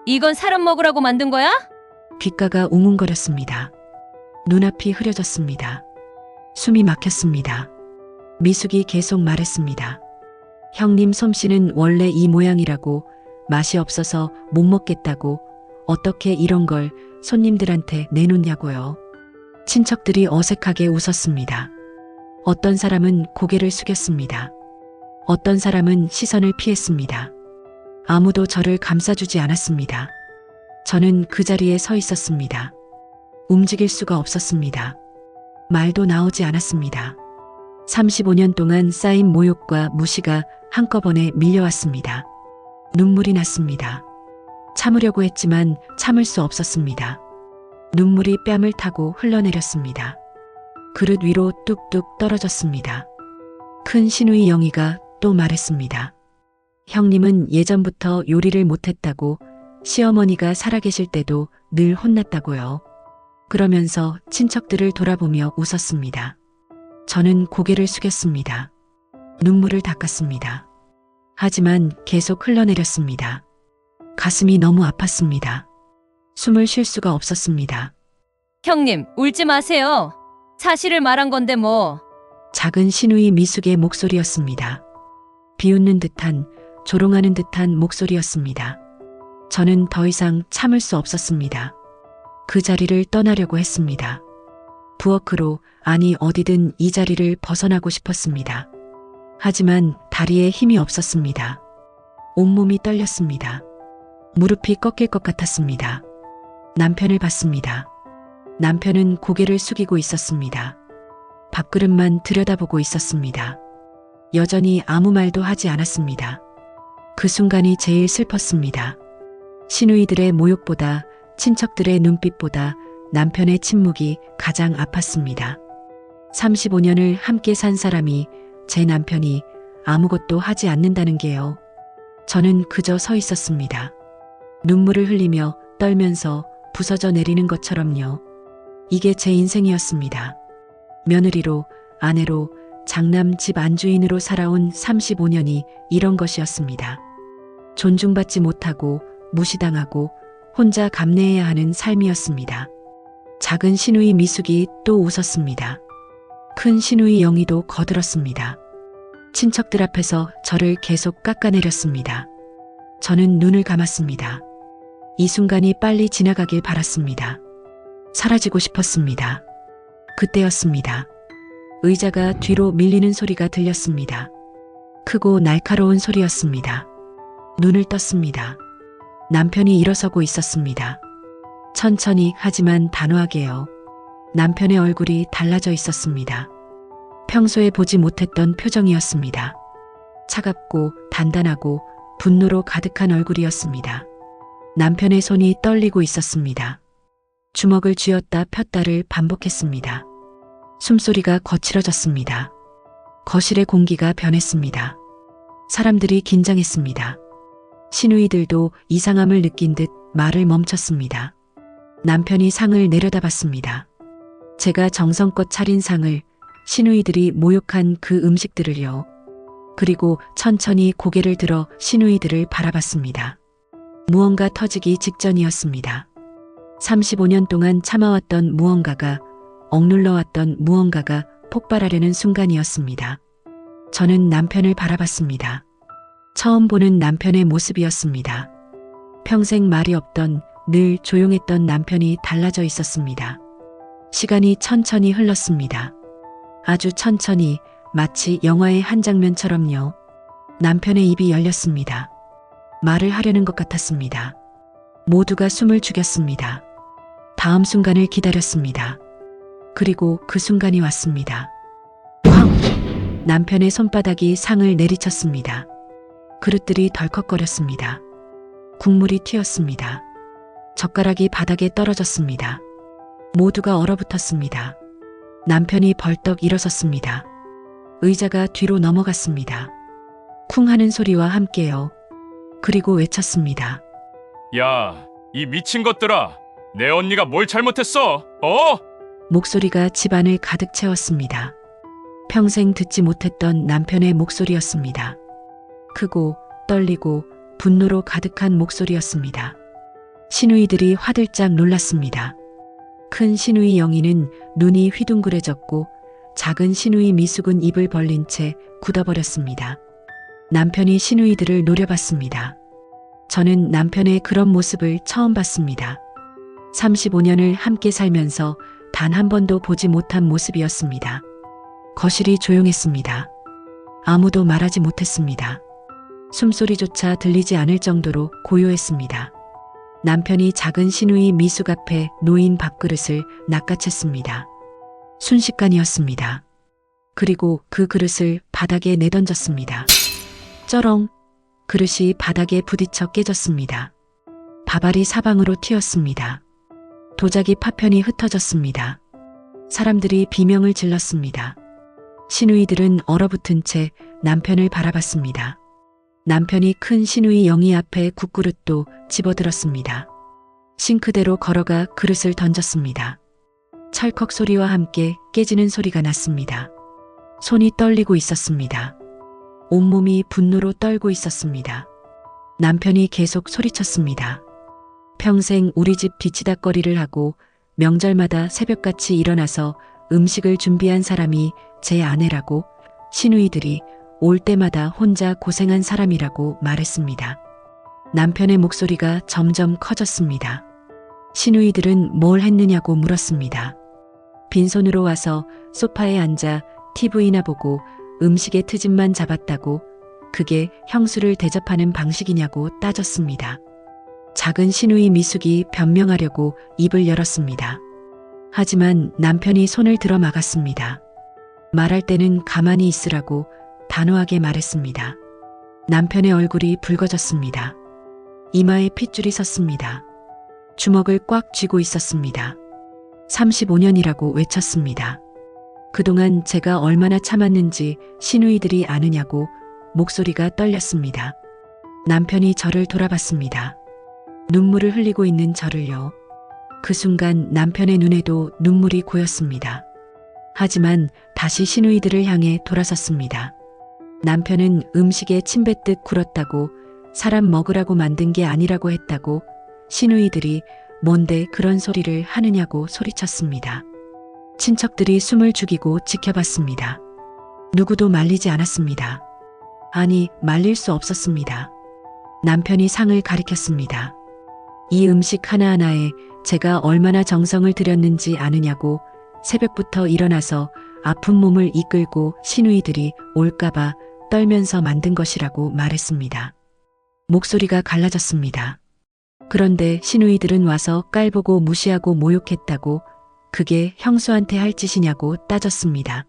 이건 사람 먹으라고 만든 거야? 귓가가 웅웅거렸습니다. 눈앞이 흐려졌습니다. 숨이 막혔습니다. 미숙이 계속 말했습니다. 형님 솜씨는 원래 이 모양이라고, 맛이 없어서 못 먹겠다고, 어떻게 이런 걸 손님들한테 내놓냐고요. 친척들이 어색하게 웃었습니다. 어떤 사람은 고개를 숙였습니다. 어떤 사람은 시선을 피했습니다. 아무도 저를 감싸주지 않았습니다. 저는 그 자리에 서 있었습니다. 움직일 수가 없었습니다. 말도 나오지 않았습니다. 35년 동안 쌓인 모욕과 무시가 한꺼번에 밀려왔습니다. 눈물이 났습니다. 참으려고 했지만 참을 수 없었습니다. 눈물이 뺨을 타고 흘러내렸습니다. 그릇 위로 뚝뚝 떨어졌습니다. 큰 시누이 영희가 또 말했습니다. 형님은 예전부터 요리를 못했다고, 시어머니가 살아계실 때도 늘 혼났다고요. 그러면서 친척들을 돌아보며 웃었습니다. 저는 고개를 숙였습니다. 눈물을 닦았습니다. 하지만 계속 흘러내렸습니다. 가슴이 너무 아팠습니다. 숨을 쉴 수가 없었습니다. 형님, 울지 마세요. 사실을 말한 건데 뭐. 작은 시누이 미숙의 목소리였습니다. 비웃는 듯한, 조롱하는 듯한 목소리였습니다. 저는 더 이상 참을 수 없었습니다. 그 자리를 떠나려고 했습니다. 부엌으로, 아니 어디든 이 자리를 벗어나고 싶었습니다. 하지만 다리에 힘이 없었습니다. 온몸이 떨렸습니다. 무릎이 꺾일 것 같았습니다. 남편을 봤습니다. 남편은 고개를 숙이고 있었습니다. 밥그릇만 들여다보고 있었습니다. 여전히 아무 말도 하지 않았습니다. 그 순간이 제일 슬펐습니다. 시누이들의 모욕보다, 친척들의 눈빛보다 남편의 침묵이 가장 아팠습니다. 35년을 함께 산 사람이, 제 남편이 아무것도 하지 않는다는 게요. 저는 그저 서 있었습니다. 눈물을 흘리며 떨면서 부서져 내리는 것처럼요. 이게 제 인생이었습니다. 며느리로, 아내로, 장남 집 안주인으로 살아온 35년이 이런 것이었습니다. 존중받지 못하고 무시당하고 혼자 감내해야 하는 삶이었습니다. 작은 시누이 미숙이 또 웃었습니다. 큰 시누이 영희도 거들었습니다. 친척들 앞에서 저를 계속 깎아내렸습니다. 저는 눈을 감았습니다. 이 순간이 빨리 지나가길 바랐습니다. 사라지고 싶었습니다. 그때였습니다. 의자가 뒤로 밀리는 소리가 들렸습니다. 크고 날카로운 소리였습니다. 눈을 떴습니다. 남편이 일어서고 있었습니다. 천천히 하지만 단호하게요. 남편의 얼굴이 달라져 있었습니다. 평소에 보지 못했던 표정이었습니다. 차갑고 단단하고 분노로 가득한 얼굴이었습니다. 남편의 손이 떨리고 있었습니다. 주먹을 쥐었다 폈다를 반복했습니다. 숨소리가 거칠어졌습니다. 거실의 공기가 변했습니다. 사람들이 긴장했습니다. 시누이들도 이상함을 느낀 듯 말을 멈췄습니다. 남편이 상을 내려다봤습니다. 제가 정성껏 차린 상을, 시누이들이 모욕한 그 음식들을요. 그리고 천천히 고개를 들어 시누이들을 바라봤습니다. 무언가 터지기 직전이었습니다. 35년 동안 참아왔던 무언가가, 억눌러왔던 무언가가 폭발하려는 순간이었습니다. 저는 남편을 바라봤습니다. 처음 보는 남편의 모습이었습니다. 평생 말이 없던, 늘 조용했던 남편이 달라져 있었습니다. 시간이 천천히 흘렀습니다. 아주 천천히, 마치 영화의 한 장면처럼요. 남편의 입이 열렸습니다. 말을 하려는 것 같았습니다. 모두가 숨을 죽였습니다. 다음 순간을 기다렸습니다. 그리고 그 순간이 왔습니다. 쾅! 남편의 손바닥이 상을 내리쳤습니다. 그릇들이 덜컥거렸습니다. 국물이 튀었습니다. 젓가락이 바닥에 떨어졌습니다. 모두가 얼어붙었습니다. 남편이 벌떡 일어섰습니다. 의자가 뒤로 넘어갔습니다. 쿵 하는 소리와 함께요. 그리고 외쳤습니다. 야, 이 미친 것들아! 내 언니가 뭘 잘못했어? 어? 목소리가 집안을 가득 채웠습니다. 평생 듣지 못했던 남편의 목소리였습니다. 크고 떨리고 분노로 가득한 목소리였습니다. 시누이들이 화들짝 놀랐습니다. 큰 시누이 영희는 눈이 휘둥그레졌고 작은 시누이 미숙은 입을 벌린 채 굳어버렸습니다. 남편이 시누이들을 노려봤습니다. 저는 남편의 그런 모습을 처음 봤습니다. 35년을 함께 살면서 단 한 번도 보지 못한 모습이었습니다. 거실이 조용했습니다. 아무도 말하지 못했습니다. 숨소리조차 들리지 않을 정도로 고요했습니다. 남편이 작은 시누이 미숙 앞에 놓인 밥그릇을 낚아챘습니다. 순식간이었습니다. 그리고 그 그릇을 바닥에 내던졌습니다. 쩌렁! 그릇이 바닥에 부딪혀 깨졌습니다. 밥알이 사방으로 튀었습니다. 도자기 파편이 흩어졌습니다. 사람들이 비명을 질렀습니다. 시누이들은 얼어붙은 채 남편을 바라봤습니다. 남편이 큰 시누이 영희 앞에 국그릇도 집어들었습니다. 싱크대로 걸어가 그릇을 던졌습니다. 찰컥 소리와 함께 깨지는 소리가 났습니다. 손이 떨리고 있었습니다. 온몸이 분노로 떨고 있었습니다. 남편이 계속 소리쳤습니다. 평생 우리 집 뒤치다꺼리를 하고 명절마다 새벽같이 일어나서 음식을 준비한 사람이 제 아내라고, 시누이들이 올 때마다 혼자 고생한 사람이라고 말했습니다. 남편의 목소리가 점점 커졌습니다. 시누이들은 뭘 했느냐고 물었습니다. 빈손으로 와서 소파에 앉아 TV나 보고 음식의 트집만 잡았다고, 그게 형수를 대접하는 방식이냐고 따졌습니다. 작은 시누이 미숙이 변명하려고 입을 열었습니다. 하지만 남편이 손을 들어 막았습니다. 말할 때는 가만히 있으라고 단호하게 말했습니다. 남편의 얼굴이 붉어졌습니다. 이마에 핏줄이 섰습니다. 주먹을 꽉 쥐고 있었습니다. 35년이라고 외쳤습니다. 그동안 제가 얼마나 참았는지 시누이들이 아느냐고 목소리가 떨렸습니다. 남편이 저를 돌아봤습니다. 눈물을 흘리고 있는 저를요. 그 순간 남편의 눈에도 눈물이 고였습니다. 하지만 다시 시누이들을 향해 돌아섰습니다. 남편은 음식에 침 뱉듯 굴었다고, 사람 먹으라고 만든 게 아니라고 했다고, 시누이들이 뭔데 그런 소리를 하느냐고 소리쳤습니다. 친척들이 숨을 죽이고 지켜봤습니다. 누구도 말리지 않았습니다. 아니, 말릴 수 없었습니다. 남편이 상을 가리켰습니다. 이 음식 하나하나에 제가 얼마나 정성을 들였는지 아느냐고, 새벽부터 일어나서 아픈 몸을 이끌고 시누이들이 올까봐 떨면서 만든 것이라고 말했습니다. 목소리가 갈라졌습니다. 그런데 시누이들은 와서 깔보고 무시하고 모욕했다고, 그게 형수한테 할 짓이냐고 따졌습니다.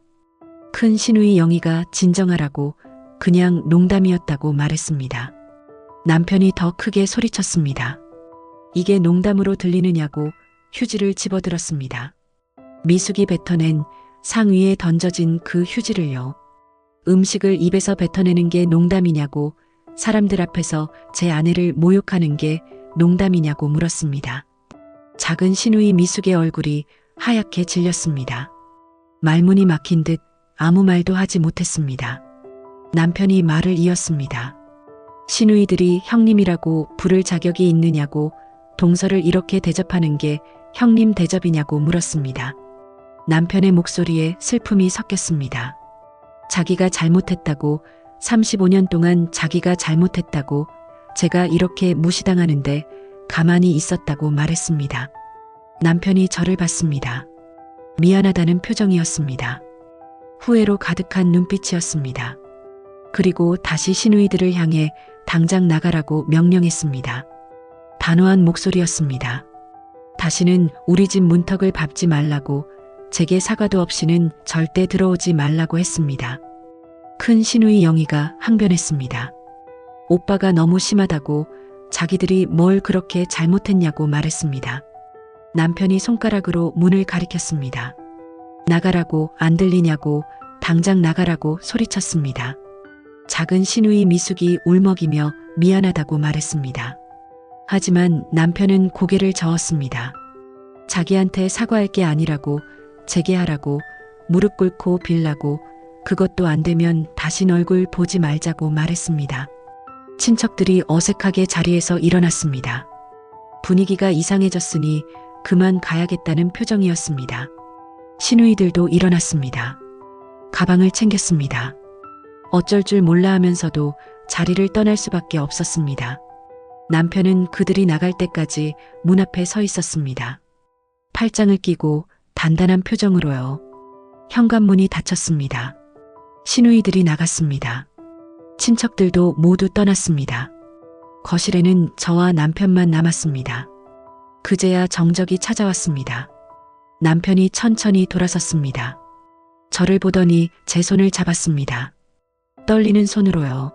큰 시누이 영희가 진정하라고, 그냥 농담이었다고 말했습니다. 남편이 더 크게 소리쳤습니다. 이게 농담으로 들리느냐고 휴지를 집어들었습니다. 미숙이 뱉어낸 상 위에 던져진 그 휴지를요. 음식을 입에서 뱉어내는 게 농담이냐고, 사람들 앞에서 제 아내를 모욕하는 게 농담이냐고 물었습니다. 작은 시누이 미숙의 얼굴이 하얗게 질렸습니다. 말문이 막힌 듯 아무 말도 하지 못했습니다. 남편이 말을 이었습니다. 시누이들이 형님이라고 부를 자격이 있느냐고, 동서를 이렇게 대접하는 게 형님 대접이냐고 물었습니다. 남편의 목소리에 슬픔이 섞였습니다. 자기가 잘못했다고, 35년 동안 자기가 잘못했다고, 제가 이렇게 무시당하는데 가만히 있었다고 말했습니다. 남편이 저를 봤습니다. 미안하다는 표정이었습니다. 후회로 가득한 눈빛이었습니다. 그리고 다시 시누이들을 향해 당장 나가라고 명령했습니다. 단호한 목소리였습니다. 다시는 우리 집 문턱을 밟지 말라고, 제게 사과도 없이는 절대 들어오지 말라고 했습니다. 큰 시누이 영희가 항변했습니다. 오빠가 너무 심하다고, 자기들이 뭘 그렇게 잘못했냐고 말했습니다. 남편이 손가락으로 문을 가리켰습니다. 나가라고, 안 들리냐고, 당장 나가라고 소리쳤습니다. 작은 시누이 미숙이 울먹이며 미안하다고 말했습니다. 하지만 남편은 고개를 저었습니다. 자기한테 사과할 게 아니라고, 제게 하라고, 무릎 꿇고 빌라고, 그것도 안 되면 다신 얼굴 보지 말자고 말했습니다. 친척들이 어색하게 자리에서 일어났습니다. 분위기가 이상해졌으니 그만 가야겠다는 표정이었습니다. 시누이들도 일어났습니다. 가방을 챙겼습니다. 어쩔 줄 몰라 하면서도 자리를 떠날 수밖에 없었습니다. 남편은 그들이 나갈 때까지 문 앞에 서 있었습니다. 팔짱을 끼고 단단한 표정으로요. 현관문이 닫혔습니다. 시누이들이 나갔습니다. 친척들도 모두 떠났습니다. 거실에는 저와 남편만 남았습니다. 그제야 정적이 찾아왔습니다. 남편이 천천히 돌아섰습니다. 저를 보더니 제 손을 잡았습니다. 떨리는 손으로요.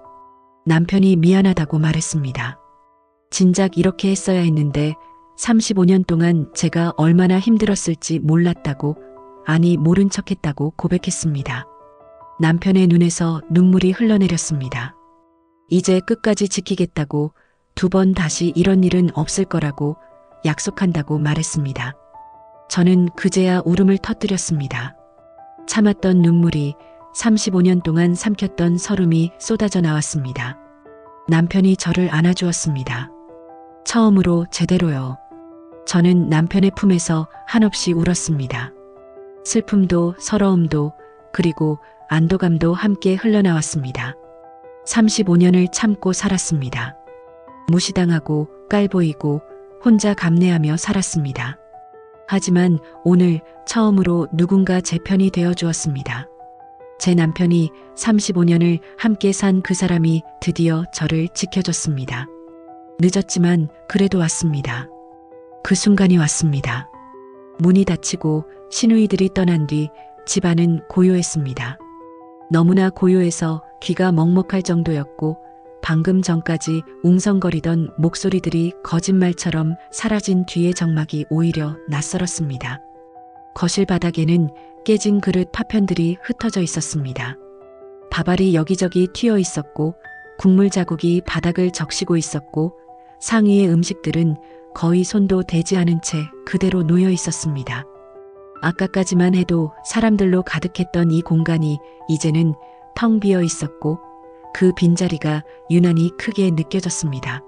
남편이 미안하다고 말했습니다. 진작 이렇게 했어야 했는데 35년 동안 제가 얼마나 힘들었을지 몰랐다고, 아니 모른 척했다고 고백했습니다. 남편의 눈에서 눈물이 흘러내렸습니다. 이제 끝까지 지키겠다고, 2번 다시 이런 일은 없을 거라고 약속한다고 말했습니다. 저는 그제야 울음을 터뜨렸습니다. 참았던 눈물이 35년 동안 삼켰던 설움이 쏟아져 나왔습니다. 남편이 저를 안아주었습니다. 처음으로 제대로요. 저는 남편의 품에서 한없이 울었습니다. 슬픔도 서러움도 그리고 안도감도 함께 흘러나왔습니다. 35년을 참고 살았습니다. 무시당하고 깔보이고 혼자 감내하며 살았습니다. 하지만 오늘 처음으로 누군가 제 편이 되어 주었습니다. 제 남편이 35년을 함께 산 그 사람이 드디어 저를 지켜줬습니다. 늦었지만 그래도 왔습니다. 그 순간이 왔습니다. 문이 닫히고 시누이들이 떠난 뒤 집안은 고요했습니다. 너무나 고요해서 귀가 먹먹할 정도였고 방금 전까지 웅성거리던 목소리들이 거짓말처럼 사라진 뒤의 정막이 오히려 낯설었습니다. 거실 바닥에는 깨진 그릇 파편들이 흩어져 있었습니다. 밥알이 여기저기 튀어 있었고 국물 자국이 바닥을 적시고 있었고 상위의 음식들은 거의 손도 대지 않은 채 그대로 놓여 있었습니다. 아까까지만 해도 사람들로 가득했던 이 공간이 이제는 텅 비어 있었고 그 빈자리가 유난히 크게 느껴졌습니다.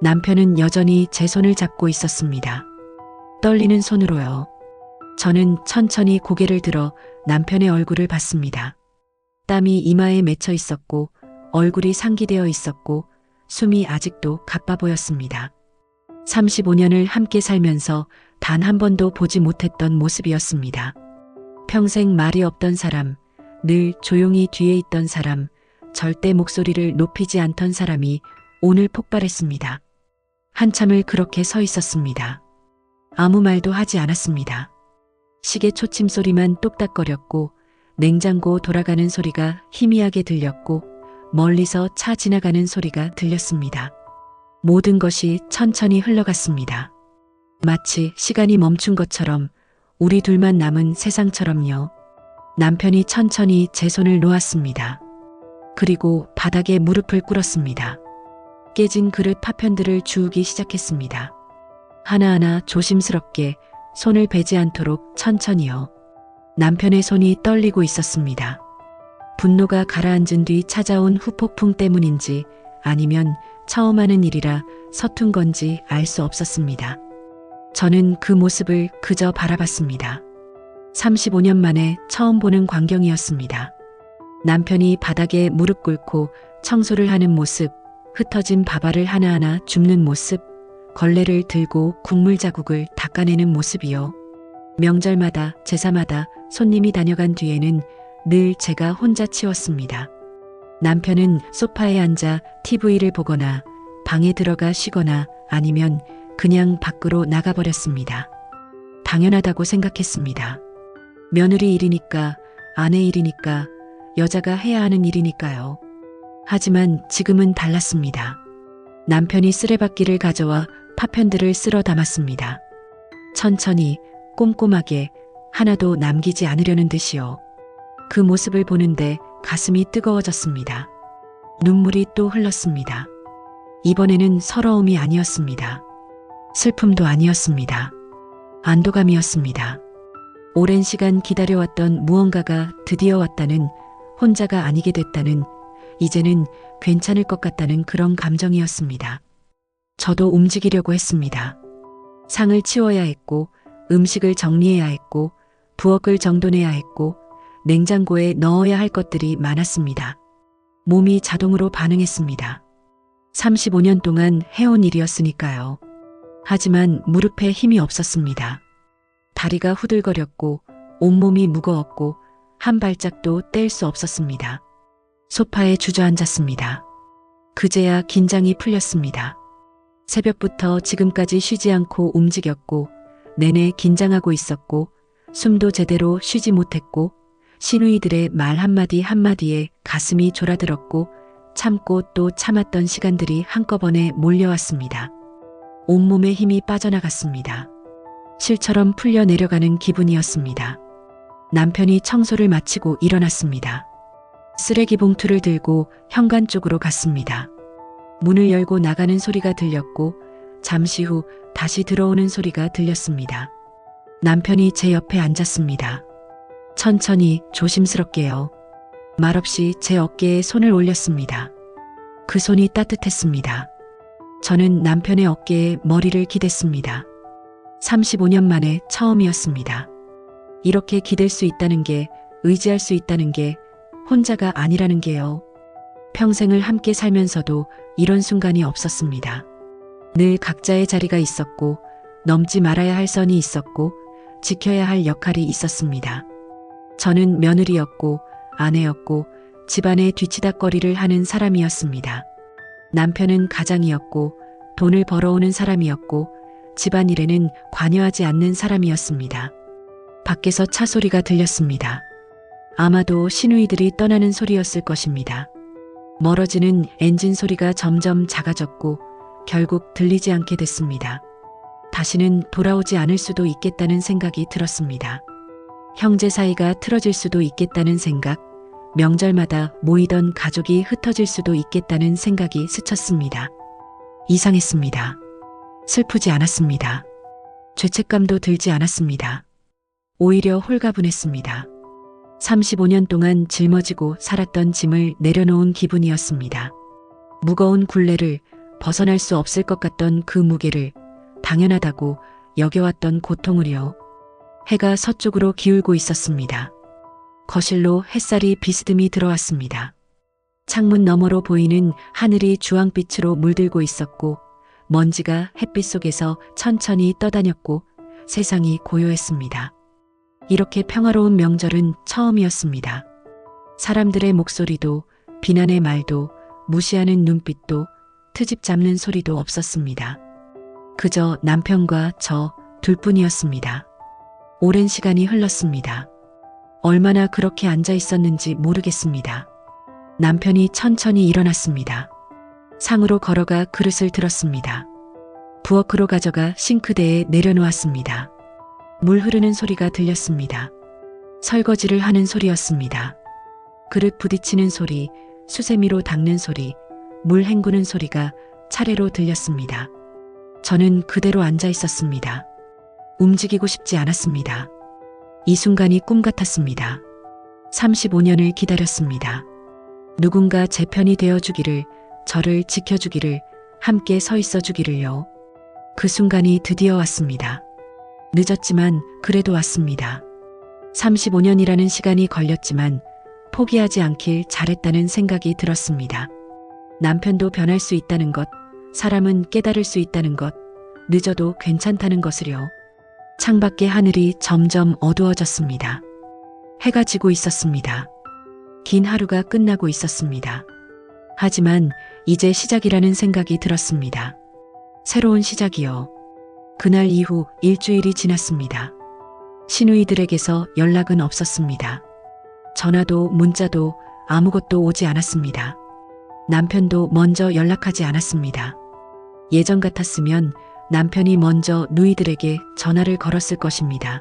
남편은 여전히 제 손을 잡고 있었습니다. 떨리는 손으로요. 저는 천천히 고개를 들어 남편의 얼굴을 봤습니다. 땀이 이마에 맺혀 있었고 얼굴이 상기되어 있었고 숨이 아직도 가빠 보였습니다. 35년을 함께 살면서 단 한 번도 보지 못했던 모습이었습니다. 평생 말이 없던 사람, 늘 조용히 뒤에 있던 사람, 절대 목소리를 높이지 않던 사람이 오늘 폭발했습니다. 한참을 그렇게 서 있었습니다. 아무 말도 하지 않았습니다. 시계 초침 소리만 똑딱거렸고 냉장고 돌아가는 소리가 희미하게 들렸고 멀리서 차 지나가는 소리가 들렸습니다. 모든 것이 천천히 흘러갔습니다. 마치 시간이 멈춘 것처럼, 우리 둘만 남은 세상처럼요. 남편이 천천히 제 손을 놓았습니다. 그리고 바닥에 무릎을 꿇었습니다. 깨진 그릇 파편들을 주우기 시작했습니다. 하나하나 조심스럽게 손을 베지 않도록 천천히요. 남편의 손이 떨리고 있었습니다. 분노가 가라앉은 뒤 찾아온 후폭풍 때문인지 아니면 처음 하는 일이라 서툰 건지 알 수 없었습니다. 저는 그 모습을 그저 바라봤습니다. 35년 만에 처음 보는 광경이었습니다. 남편이 바닥에 무릎 꿇고 청소를 하는 모습, 흩어진 밥알을 하나하나 줍는 모습, 걸레를 들고 국물 자국을 닦아내는 모습이요. 명절마다 제사마다 손님이 다녀간 뒤에는 늘 제가 혼자 치웠습니다. 남편은 소파에 앉아 TV를 보거나 방에 들어가 쉬거나 아니면 그냥 밖으로 나가버렸습니다. 당연하다고 생각했습니다. 며느리 일이니까, 아내 일이니까, 여자가 해야 하는 일이니까요. 하지만 지금은 달랐습니다. 남편이 쓰레받기를 가져와 파편들을 쓸어 담았습니다. 천천히, 꼼꼼하게, 하나도 남기지 않으려는 듯이요. 그 모습을 보는데 가슴이 뜨거워졌습니다. 눈물이 또 흘렀습니다. 이번에는 서러움이 아니었습니다. 슬픔도 아니었습니다. 안도감이었습니다. 오랜 시간 기다려왔던 무언가가 드디어 왔다는, 혼자가 아니게 됐다는, 이제는 괜찮을 것 같다는 그런 감정이었습니다. 저도 움직이려고 했습니다. 상을 치워야 했고, 음식을 정리해야 했고, 부엌을 정돈해야 했고, 냉장고에 넣어야 할 것들이 많았습니다. 몸이 자동으로 반응했습니다. 35년 동안 해온 일이었으니까요. 하지만 무릎에 힘이 없었습니다. 다리가 후들거렸고 온몸이 무거웠고 한 발짝도 뗄 수 없었습니다. 소파에 주저앉았습니다. 그제야 긴장이 풀렸습니다. 새벽부터 지금까지 쉬지 않고 움직였고 내내 긴장하고 있었고 숨도 제대로 쉬지 못했고 시누이들의 말 한마디 한마디에 가슴이 졸아들었고 참고 또 참았던 시간들이 한꺼번에 몰려왔습니다. 온몸에 힘이 빠져나갔습니다. 실처럼 풀려 내려가는 기분이었습니다. 남편이 청소를 마치고 일어났습니다. 쓰레기 봉투를 들고 현관 쪽으로 갔습니다. 문을 열고 나가는 소리가 들렸고 잠시 후 다시 들어오는 소리가 들렸습니다. 남편이 제 옆에 앉았습니다. 천천히 조심스럽게요. 말없이 제 어깨에 손을 올렸습니다. 그 손이 따뜻했습니다. 저는 남편의 어깨에 머리를 기댔습니다. 35년 만에 처음이었습니다. 이렇게 기댈 수 있다는 게, 의지할 수 있다는 게 혼자가 아니라는 게요. 평생을 함께 살면서도 이런 순간이 없었습니다. 늘 각자의 자리가 있었고 넘지 말아야 할 선이 있었고 지켜야 할 역할이 있었습니다. 저는 며느리였고 아내였고 집안의 뒤치다꺼리를 하는 사람이었습니다. 남편은 가장이었고 돈을 벌어오는 사람이었고 집안일에는 관여하지 않는 사람이었습니다. 밖에서 차 소리가 들렸습니다. 아마도 시누이들이 떠나는 소리였을 것입니다. 멀어지는 엔진 소리가 점점 작아졌고 결국 들리지 않게 됐습니다. 다시는 돌아오지 않을 수도 있겠다는 생각이 들었습니다. 형제 사이가 틀어질 수도 있겠다는 생각, 명절마다 모이던 가족이 흩어질 수도 있겠다는 생각이 스쳤습니다. 이상했습니다. 슬프지 않았습니다. 죄책감도 들지 않았습니다. 오히려 홀가분했습니다. 35년 동안 짊어지고 살았던 짐을 내려놓은 기분이었습니다. 무거운 굴레를 벗어날 수 없을 것 같던 그 무게를 당연하다고 여겨왔던 고통을요. 해가 서쪽으로 기울고 있었습니다. 거실로 햇살이 비스듬히 들어왔습니다. 창문 너머로 보이는 하늘이 주황빛으로 물들고 있었고 먼지가 햇빛 속에서 천천히 떠다녔고 세상이 고요했습니다. 이렇게 평화로운 명절은 처음이었습니다. 사람들의 목소리도 비난의 말도 무시하는 눈빛도 트집 잡는 소리도 없었습니다. 그저 남편과 저 둘뿐이었습니다. 오랜 시간이 흘렀습니다. 얼마나 그렇게 앉아 있었는지 모르겠습니다. 남편이 천천히 일어났습니다. 상으로 걸어가 그릇을 들었습니다. 부엌으로 가져가 싱크대에 내려놓았습니다. 물 흐르는 소리가 들렸습니다. 설거지를 하는 소리였습니다. 그릇 부딪히는 소리, 수세미로 닦는 소리, 물 헹구는 소리가 차례로 들렸습니다. 저는 그대로 앉아 있었습니다. 움직이고 싶지 않았습니다. 이 순간이 꿈 같았습니다. 35년을 기다렸습니다. 누군가 제 편이 되어주기를, 저를 지켜주기를, 함께 서 있어 주기를요. 그 순간이 드디어 왔습니다. 늦었지만 그래도 왔습니다. 35년이라는 시간이 걸렸지만 포기하지 않길 잘했다는 생각이 들었습니다. 남편도 변할 수 있다는 것, 사람은 깨달을 수 있다는 것, 늦어도 괜찮다는 것을요. 창밖의 하늘이 점점 어두워졌습니다. 해가 지고 있었습니다. 긴 하루가 끝나고 있었습니다. 하지만 이제 시작이라는 생각이 들었습니다. 새로운 시작이요. 그날 이후 일주일이 지났습니다. 시누이들에게서 연락은 없었습니다. 전화도 문자도 아무것도 오지 않았습니다. 남편도 먼저 연락하지 않았습니다. 예전 같았으면 남편이 먼저 누이들에게 전화를 걸었을 것입니다.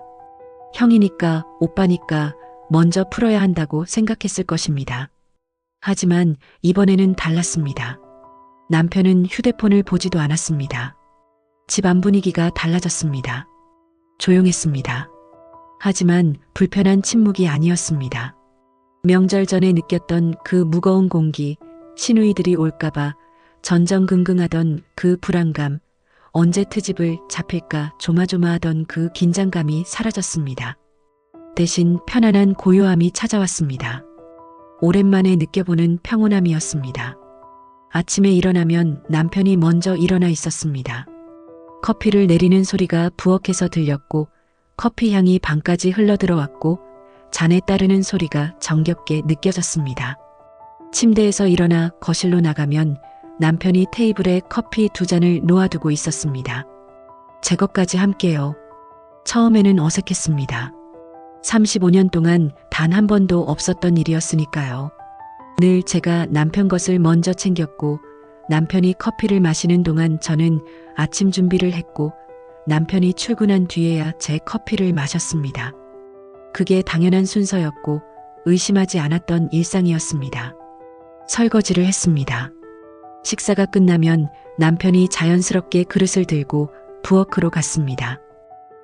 형이니까, 오빠니까 먼저 풀어야 한다고 생각했을 것입니다. 하지만 이번에는 달랐습니다. 남편은 휴대폰을 보지도 않았습니다. 집안 분위기가 달라졌습니다. 조용했습니다. 하지만 불편한 침묵이 아니었습니다. 명절 전에 느꼈던 그 무거운 공기, 시누이들이 올까봐 전전긍긍하던 그 불안감, 언제 트집을 잡힐까 조마조마하던 그 긴장감이 사라졌습니다. 대신 편안한 고요함이 찾아왔습니다. 오랜만에 느껴보는 평온함이었습니다. 아침에 일어나면 남편이 먼저 일어나 있었습니다. 커피를 내리는 소리가 부엌에서 들렸고 커피 향이 방까지 흘러들어왔고 잔에 따르는 소리가 정겹게 느껴졌습니다. 침대에서 일어나 거실로 나가면 남편이 테이블에 커피 2잔을 놓아두고 있었습니다. 제 것까지 함께요. 처음에는 어색했습니다. 35년 동안 단 한 번도 없었던 일이었으니까요. 늘 제가 남편 것을 먼저 챙겼고 남편이 커피를 마시는 동안 저는 아침 준비를 했고 남편이 출근한 뒤에야 제 커피를 마셨습니다. 그게 당연한 순서였고 의심하지 않았던 일상이었습니다. 설거지를 했습니다. 식사가 끝나면 남편이 자연스럽게 그릇을 들고 부엌으로 갔습니다.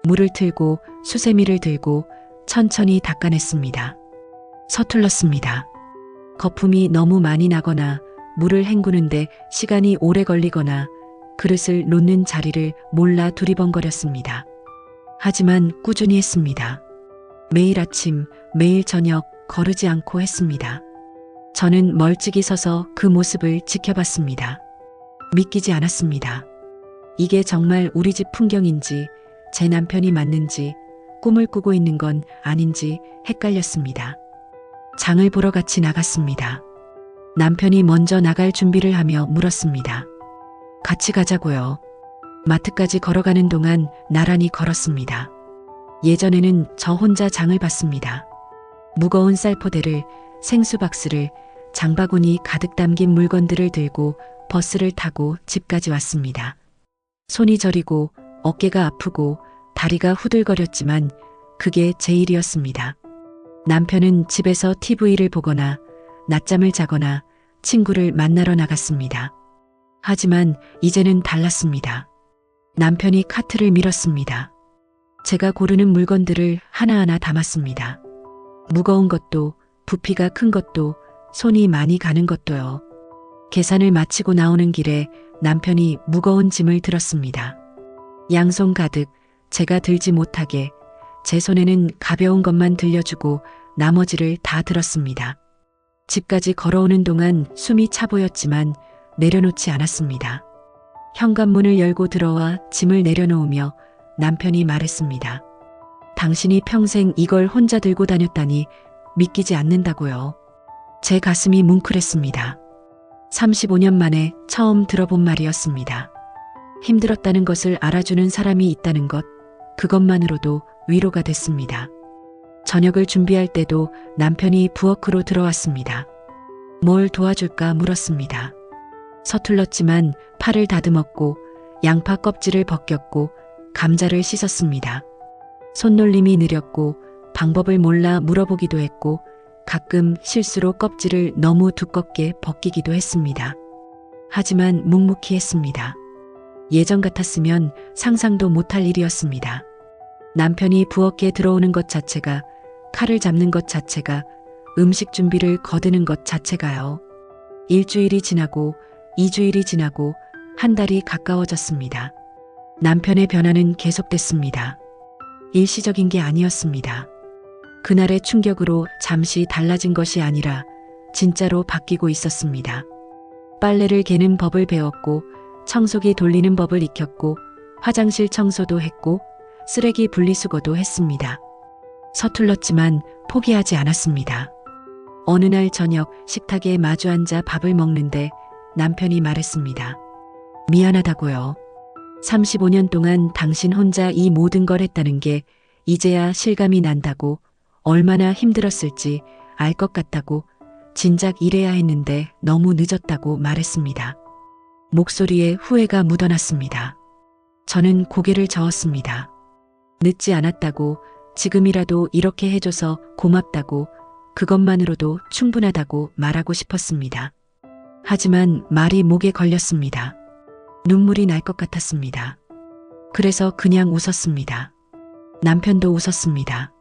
물을 틀고 수세미를 들고 천천히 닦아냈습니다. 서툴렀습니다. 거품이 너무 많이 나거나 물을 헹구는데 시간이 오래 걸리거나 그릇을 놓는 자리를 몰라 두리번거렸습니다. 하지만 꾸준히 했습니다. 매일 아침, 매일 저녁 거르지 않고 했습니다. 저는 멀찍이 서서 그 모습을 지켜봤습니다. 믿기지 않았습니다. 이게 정말 우리 집 풍경인지 제 남편이 맞는지 꿈을 꾸고 있는 건 아닌지 헷갈렸습니다. 장을 보러 같이 나갔습니다. 남편이 먼저 나갈 준비를 하며 물었습니다. 같이 가자고요. 마트까지 걸어가는 동안 나란히 걸었습니다. 예전에는 저 혼자 장을 봤습니다. 무거운 쌀포대를, 생수 박스를, 장바구니 가득 담긴 물건들을 들고 버스를 타고 집까지 왔습니다. 손이 저리고 어깨가 아프고 다리가 후들거렸지만 그게 제 일이었습니다. 남편은 집에서 TV를 보거나 낮잠을 자거나 친구를 만나러 나갔습니다. 하지만 이제는 달랐습니다. 남편이 카트를 밀었습니다. 제가 고르는 물건들을 하나하나 담았습니다. 무거운 것도, 부피가 큰 것도, 손이 많이 가는 것도요. 계산을 마치고 나오는 길에 남편이 무거운 짐을 들었습니다. 양손 가득 제가 들지 못하게 제 손에는 가벼운 것만 들려주고 나머지를 다 들었습니다. 집까지 걸어오는 동안 숨이 차 보였지만 내려놓지 않았습니다. 현관문을 열고 들어와 짐을 내려놓으며 남편이 말했습니다. 당신이 평생 이걸 혼자 들고 다녔다니 믿기지 않는다고요. 제 가슴이 뭉클했습니다. 35년 만에 처음 들어본 말이었습니다. 힘들었다는 것을 알아주는 사람이 있다는 것, 그것만으로도 위로가 됐습니다. 저녁을 준비할 때도 남편이 부엌으로 들어왔습니다. 뭘 도와줄까 물었습니다. 서툴렀지만 팔을 다듬었고 양파 껍질을 벗겼고 감자를 씻었습니다. 손놀림이 느렸고 방법을 몰라 물어보기도 했고 가끔 실수로 껍질을 너무 두껍게 벗기기도 했습니다. 하지만 묵묵히 했습니다. 예전 같았으면 상상도 못할 일이었습니다. 남편이 부엌에 들어오는 것 자체가, 칼을 잡는 것 자체가, 음식 준비를 거드는 것 자체가요. 일주일이 지나고 2주일이 지나고 한 달이 가까워졌습니다. 남편의 변화는 계속됐습니다. 일시적인 게 아니었습니다. 그날의 충격으로 잠시 달라진 것이 아니라 진짜로 바뀌고 있었습니다. 빨래를 개는 법을 배웠고 청소기 돌리는 법을 익혔고 화장실 청소도 했고 쓰레기 분리수거도 했습니다. 서툴렀지만 포기하지 않았습니다. 어느 날 저녁 식탁에 마주 앉아 밥을 먹는데 남편이 말했습니다. 미안하다고요. 35년 동안 당신 혼자 이 모든 걸 했다는 게 이제야 실감이 난다고, 얼마나 힘들었을지 알 것 같다고, 진작 이래야 했는데 너무 늦었다고 말했습니다. 목소리에 후회가 묻어났습니다. 저는 고개를 저었습니다. 늦지 않았다고, 지금이라도 이렇게 해줘서 고맙다고, 그것만으로도 충분하다고 말하고 싶었습니다. 하지만 말이 목에 걸렸습니다. 눈물이 날 것 같았습니다. 그래서 그냥 웃었습니다. 남편도 웃었습니다.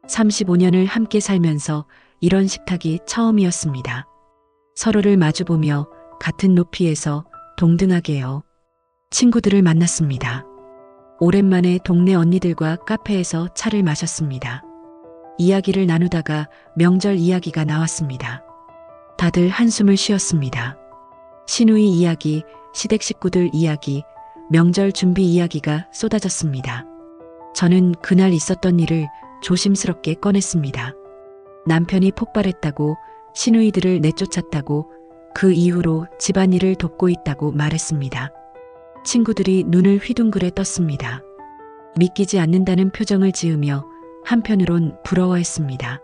35년을 함께 살면서 이런 식탁이 처음이었습니다. 서로를 마주보며 같은 높이에서 동등하게요. 친구들을 만났습니다. 오랜만에 동네 언니들과 카페에서 차를 마셨습니다. 이야기를 나누다가 명절 이야기가 나왔습니다. 다들 한숨을 쉬었습니다. 시누이 이야기, 시댁 식구들 이야기, 명절 준비 이야기가 쏟아졌습니다. 저는 그날 있었던 일을 조심스럽게 꺼냈습니다. 남편이 폭발했다고, 시누이들을 내쫓았다고, 그 이후로 집안일을 돕고 있다고 말했습니다. 친구들이 눈을 휘둥그레 떴습니다. 믿기지 않는다는 표정을 지으며 한편으론 부러워했습니다.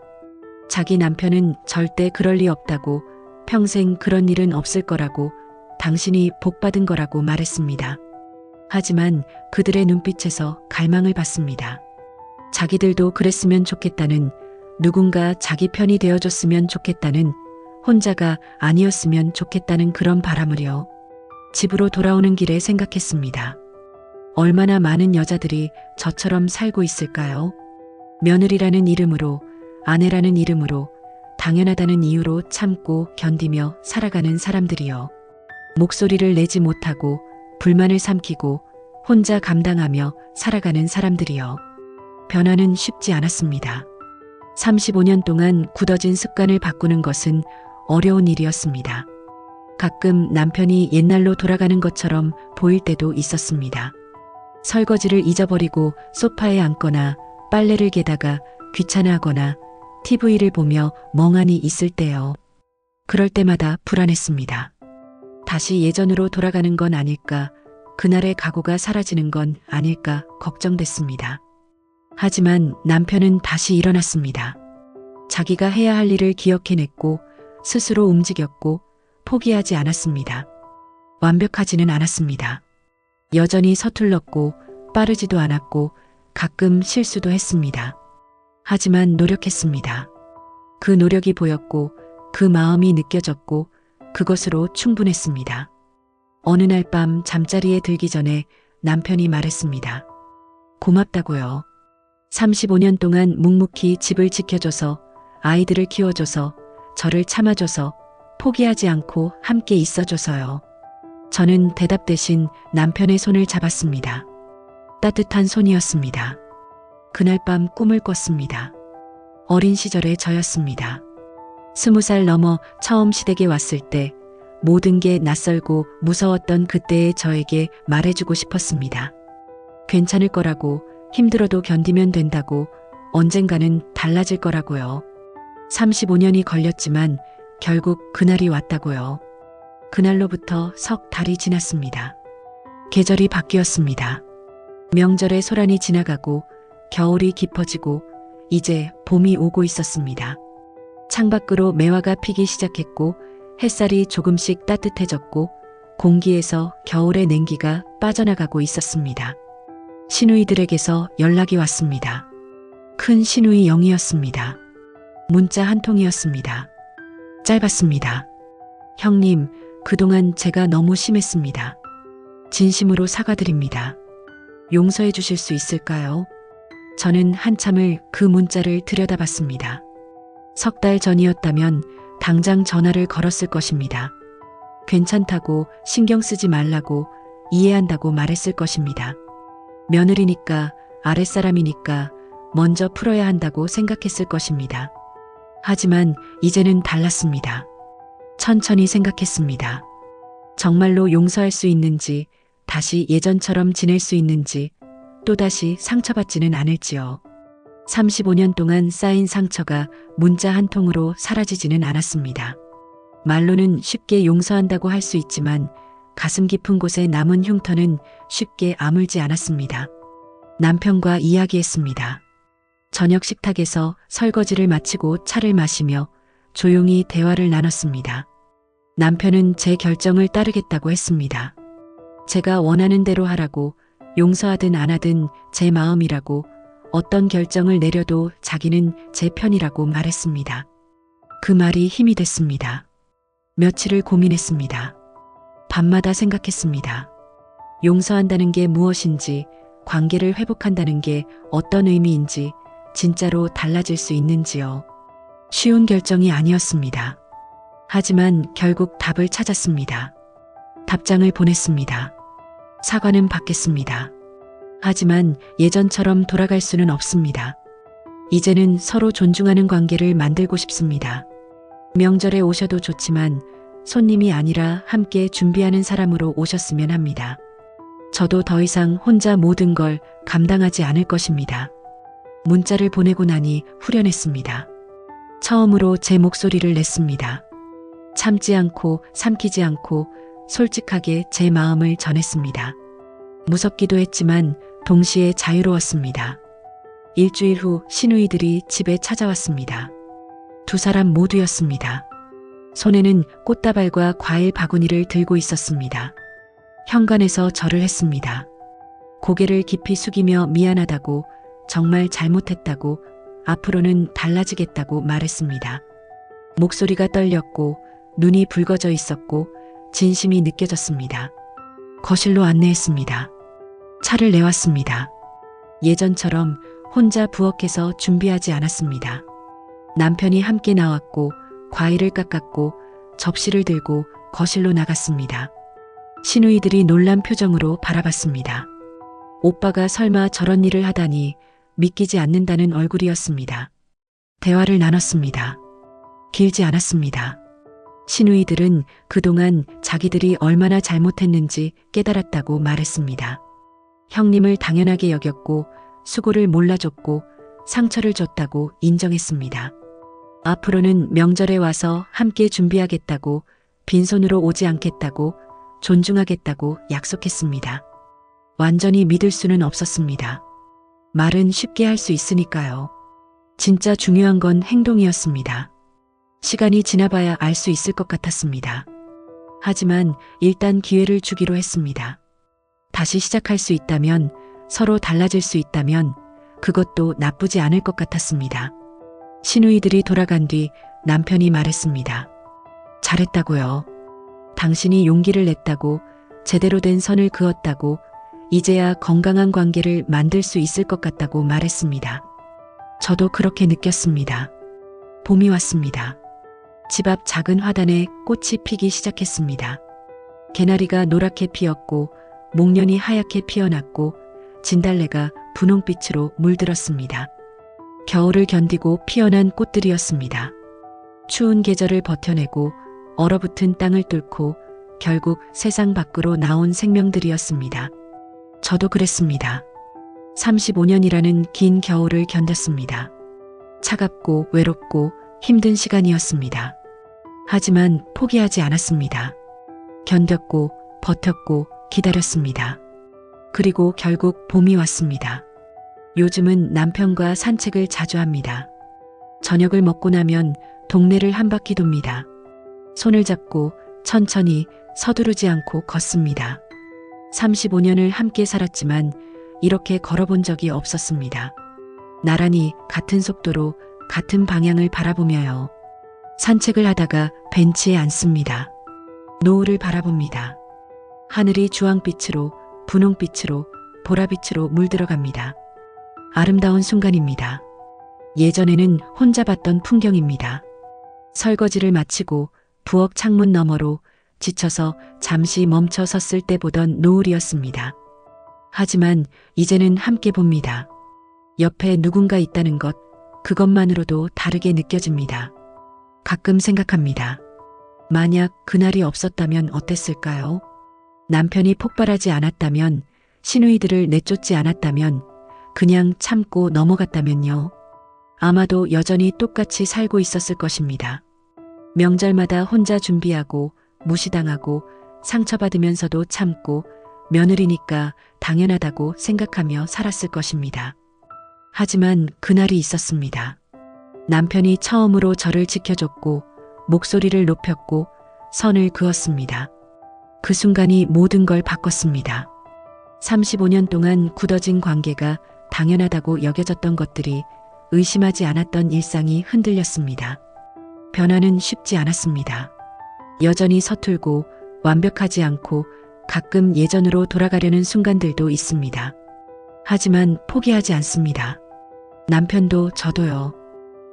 자기 남편은 절대 그럴 리 없다고, 평생 그런 일은 없을 거라고, 당신이 복받은 거라고 말했습니다. 하지만 그들의 눈빛에서 갈망을 봤습니다. 자기들도 그랬으면 좋겠다는, 누군가 자기 편이 되어줬으면 좋겠다는, 혼자가 아니었으면 좋겠다는 그런 바람을요. 집으로 돌아오는 길에 생각했습니다. 얼마나 많은 여자들이 저처럼 살고 있을까요? 며느리라는 이름으로, 아내라는 이름으로, 당연하다는 이유로 참고 견디며 살아가는 사람들이요. 목소리를 내지 못하고 불만을 삼키고 혼자 감당하며 살아가는 사람들이요. 변화는 쉽지 않았습니다. 35년 동안 굳어진 습관을 바꾸는 것은 어려운 일이었습니다. 가끔 남편이 옛날로 돌아가는 것처럼 보일 때도 있었습니다. 설거지를 잊어버리고 소파에 앉거나 빨래를 개다가 귀찮아하거나 TV를 보며 멍하니 있을 때요. 그럴 때마다 불안했습니다. 다시 예전으로 돌아가는 건 아닐까, 그날의 각오가 사라지는 건 아닐까 걱정됐습니다. 하지만 남편은 다시 일어났습니다. 자기가 해야 할 일을 기억해냈고 스스로 움직였고 포기하지 않았습니다. 완벽하지는 않았습니다. 여전히 서툴렀고 빠르지도 않았고 가끔 실수도 했습니다. 하지만 노력했습니다. 그 노력이 보였고 그 마음이 느껴졌고 그것으로 충분했습니다. 어느 날 밤 잠자리에 들기 전에 남편이 말했습니다. 고맙다고요. 35년 동안 묵묵히 집을 지켜줘서, 아이들을 키워줘서, 저를 참아줘서, 포기하지 않고 함께 있어줘서요. 저는 대답 대신 남편의 손을 잡았습니다. 따뜻한 손이었습니다. 그날 밤 꿈을 꿨습니다. 어린 시절의 저였습니다. 20살 넘어 처음 시댁에 왔을 때 모든 게 낯설고 무서웠던 그때의 저에게 말해주고 싶었습니다. 괜찮을 거라고, 힘들어도 견디면 된다고, 언젠가는 달라질 거라고요. 35년이 걸렸지만 결국 그날이 왔다고요. 그날로부터 석 달이 지났습니다. 계절이 바뀌었습니다. 명절의 소란이 지나가고 겨울이 깊어지고 이제 봄이 오고 있었습니다. 창밖으로 매화가 피기 시작했고 햇살이 조금씩 따뜻해졌고 공기에서 겨울의 냉기가 빠져나가고 있었습니다. 시누이들에게서 연락이 왔습니다. 큰 시누이 영이었습니다. 문자 한 통이었습니다. 짧았습니다. 형님, 그동안 제가 너무 심했습니다. 진심으로 사과드립니다. 용서해 주실 수 있을까요? 저는 한참을 그 문자를 들여다봤습니다. 석 달 전이었다면 당장 전화를 걸었을 것입니다. 괜찮다고, 신경 쓰지 말라고, 이해한다고 말했을 것입니다. 며느리니까, 아랫사람이니까 먼저 풀어야 한다고 생각했을 것입니다. 하지만 이제는 달랐습니다. 천천히 생각했습니다. 정말로 용서할 수 있는지, 다시 예전처럼 지낼 수 있는지, 또다시 상처받지는 않을지요. 35년 동안 쌓인 상처가 문자 한 통으로 사라지지는 않았습니다. 말로는 쉽게 용서한다고 할 수 있지만 가슴 깊은 곳에 남은 흉터는 쉽게 아물지 않았습니다. 남편과 이야기했습니다. 저녁 식탁에서 설거지를 마치고 차를 마시며 조용히 대화를 나눴습니다. 남편은 제 결정을 따르겠다고 했습니다. 제가 원하는 대로 하라고, 용서하든 안 하든 제 마음이라고, 어떤 결정을 내려도 자기는 제 편이라고 말했습니다. 그 말이 힘이 됐습니다. 며칠을 고민했습니다. 밤마다 생각했습니다. 용서한다는 게 무엇인지, 관계를 회복한다는 게 어떤 의미인지, 진짜로 달라질 수 있는지요. 쉬운 결정이 아니었습니다. 하지만 결국 답을 찾았습니다. 답장을 보냈습니다. 사과는 받겠습니다. 하지만 예전처럼 돌아갈 수는 없습니다. 이제는 서로 존중하는 관계를 만들고 싶습니다. 명절에 오셔도 좋지만 손님이 아니라 함께 준비하는 사람으로 오셨으면 합니다. 저도 더 이상 혼자 모든 걸 감당하지 않을 것입니다. 문자를 보내고 나니 후련했습니다. 처음으로 제 목소리를 냈습니다. 참지 않고 삼키지 않고 솔직하게 제 마음을 전했습니다. 무섭기도 했지만 동시에 자유로웠습니다. 일주일 후 시누이들이 집에 찾아왔습니다. 두 사람 모두였습니다. 손에는 꽃다발과 과일 바구니를 들고 있었습니다. 현관에서 절을 했습니다. 고개를 깊이 숙이며 미안하다고, 정말 잘못했다고, 앞으로는 달라지겠다고 말했습니다. 목소리가 떨렸고 눈이 붉어져 있었고 진심이 느껴졌습니다. 거실로 안내했습니다. 차를 내왔습니다. 예전처럼 혼자 부엌에서 준비하지 않았습니다. 남편이 함께 나왔고 과일을 깎았고 접시를 들고 거실로 나갔습니다. 시누이들이 놀란 표정으로 바라봤습니다. 오빠가 설마 저런 일을 하다니 믿기지 않는다는 얼굴이었습니다. 대화를 나눴습니다. 길지 않았습니다. 시누이들은 그동안 자기들이 얼마나 잘못했는지 깨달았다고 말했습니다. 형님을 당연하게 여겼고 수고를 몰라줬고 상처를 줬다고 인정했습니다. 앞으로는 명절에 와서 함께 준비하겠다고, 빈손으로 오지 않겠다고, 존중하겠다고 약속했습니다. 완전히 믿을 수는 없었습니다. 말은 쉽게 할 수 있으니까요. 진짜 중요한 건 행동이었습니다. 시간이 지나봐야 알 수 있을 것 같았습니다. 하지만 일단 기회를 주기로 했습니다. 다시 시작할 수 있다면, 서로 달라질 수 있다면 그것도 나쁘지 않을 것 같았습니다. 시누이들이 돌아간 뒤 남편이 말했습니다. 잘했다고요. 당신이 용기를 냈다고, 제대로 된 선을 그었다고, 이제야 건강한 관계를 만들 수 있을 것 같다고 말했습니다. 저도 그렇게 느꼈습니다. 봄이 왔습니다. 집 앞 작은 화단에 꽃이 피기 시작했습니다. 개나리가 노랗게 피었고 목련이 하얗게 피어났고 진달래가 분홍빛으로 물들었습니다. 겨울을 견디고 피어난 꽃들이었습니다. 추운 계절을 버텨내고 얼어붙은 땅을 뚫고 결국 세상 밖으로 나온 생명들이었습니다. 저도 그랬습니다. 35년이라는 긴 겨울을 견뎠습니다. 차갑고 외롭고 힘든 시간이었습니다. 하지만 포기하지 않았습니다. 견뎠고 버텼고 기다렸습니다. 그리고 결국 봄이 왔습니다. 요즘은 남편과 산책을 자주 합니다. 저녁을 먹고 나면 동네를 한 바퀴 돕니다. 손을 잡고 천천히 서두르지 않고 걷습니다. 35년을 함께 살았지만 이렇게 걸어본 적이 없었습니다. 나란히 같은 속도로 같은 방향을 바라보며요. 산책을 하다가 벤치에 앉습니다. 노을을 바라봅니다. 하늘이 주황빛으로, 분홍빛으로, 보라빛으로 물들어갑니다. 아름다운 순간입니다. 예전에는 혼자 봤던 풍경입니다. 설거지를 마치고 부엌 창문 너머로 지쳐서 잠시 멈춰 섰을 때 보던 노을이었습니다. 하지만 이제는 함께 봅니다. 옆에 누군가 있다는 것, 그것만으로도 다르게 느껴집니다. 가끔 생각합니다. 만약 그날이 없었다면 어땠을까요? 남편이 폭발하지 않았다면, 시누이들을 내쫓지 않았다면, 그냥 참고 넘어갔다면요. 아마도 여전히 똑같이 살고 있었을 것입니다. 명절마다 혼자 준비하고 무시당하고 상처받으면서도 참고 며느리니까 당연하다고 생각하며 살았을 것입니다. 하지만 그날이 있었습니다. 남편이 처음으로 저를 지켜줬고 목소리를 높였고 선을 그었습니다. 그 순간이 모든 걸 바꿨습니다. 35년 동안 굳어진 관계가 당연하다고 여겨졌던 것들이 의심하지 않았던 일상이 흔들렸습니다. 변화는 쉽지 않았습니다. 여전히 서툴고 완벽하지 않고 가끔 예전으로 돌아가려는 순간들도 있습니다. 하지만 포기하지 않습니다. 남편도 저도요.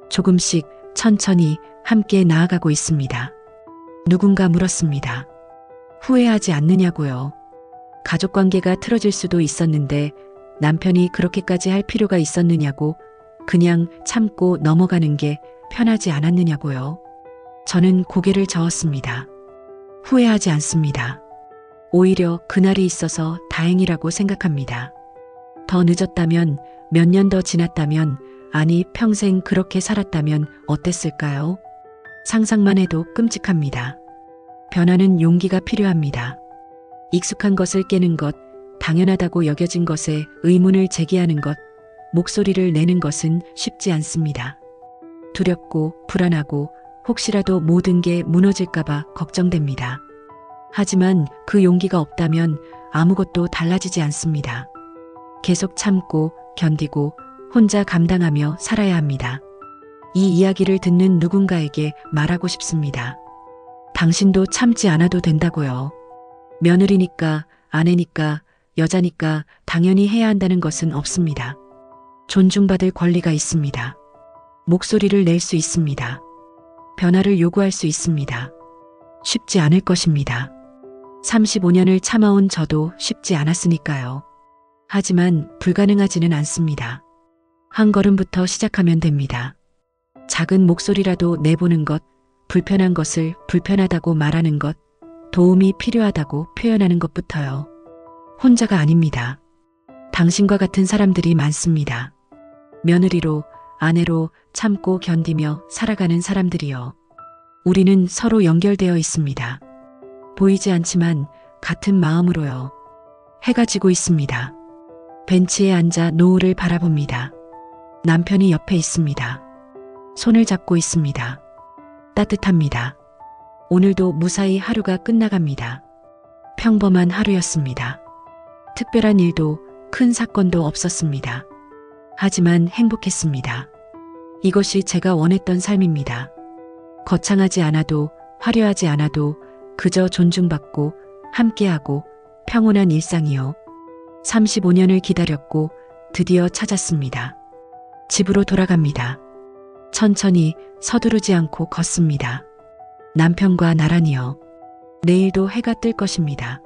조금씩 천천히 함께 나아가고 있습니다. 누군가 물었습니다. 후회하지 않느냐고요. 가족관계가 틀어질 수도 있었는데 남편이 그렇게까지 할 필요가 있었느냐고, 그냥 참고 넘어가는 게 편하지 않았느냐고요. 저는 고개를 저었습니다. 후회하지 않습니다. 오히려 그날이 있어서 다행이라고 생각합니다. 더 늦었다면, 몇 년 더 지났다면, 아니 평생 그렇게 살았다면 어땠을까요? 상상만 해도 끔찍합니다. 변화는 용기가 필요합니다. 익숙한 것을 깨는 것, 당연하다고 여겨진 것에 의문을 제기하는 것, 목소리를 내는 것은 쉽지 않습니다. 두렵고 불안하고 혹시라도 모든 게 무너질까봐 걱정됩니다. 하지만 그 용기가 없다면 아무것도 달라지지 않습니다. 계속 참고 견디고 혼자 감당하며 살아야 합니다. 이 이야기를 듣는 누군가에게 말하고 싶습니다. 당신도 참지 않아도 된다고요. 며느리니까, 아내니까, 여자니까 당연히 해야 한다는 것은 없습니다. 존중받을 권리가 있습니다. 목소리를 낼 수 있습니다. 변화를 요구할 수 있습니다. 쉽지 않을 것입니다. 35년을 참아온 저도 쉽지 않았으니까요. 하지만 불가능하지는 않습니다. 한 걸음부터 시작하면 됩니다. 작은 목소리라도 내보는 것, 불편한 것을 불편하다고 말하는 것, 도움이 필요하다고 표현하는 것부터요. 혼자가 아닙니다. 당신과 같은 사람들이 많습니다. 며느리로, 아내로 참고 견디며 살아가는 사람들이요. 우리는 서로 연결되어 있습니다. 보이지 않지만 같은 마음으로요. 해가 지고 있습니다. 벤치에 앉아 노을을 바라봅니다. 남편이 옆에 있습니다. 손을 잡고 있습니다. 따뜻합니다. 오늘도 무사히 하루가 끝나갑니다. 평범한 하루였습니다. 특별한 일도 큰 사건도 없었습니다. 하지만 행복했습니다. 이것이 제가 원했던 삶입니다. 거창하지 않아도 화려하지 않아도 그저 존중받고 함께하고 평온한 일상이요. 35년을 기다렸고 드디어 찾았습니다. 집으로 돌아갑니다. 천천히 서두르지 않고 걷습니다. 남편과 나란히요. 내일도 해가 뜰 것입니다.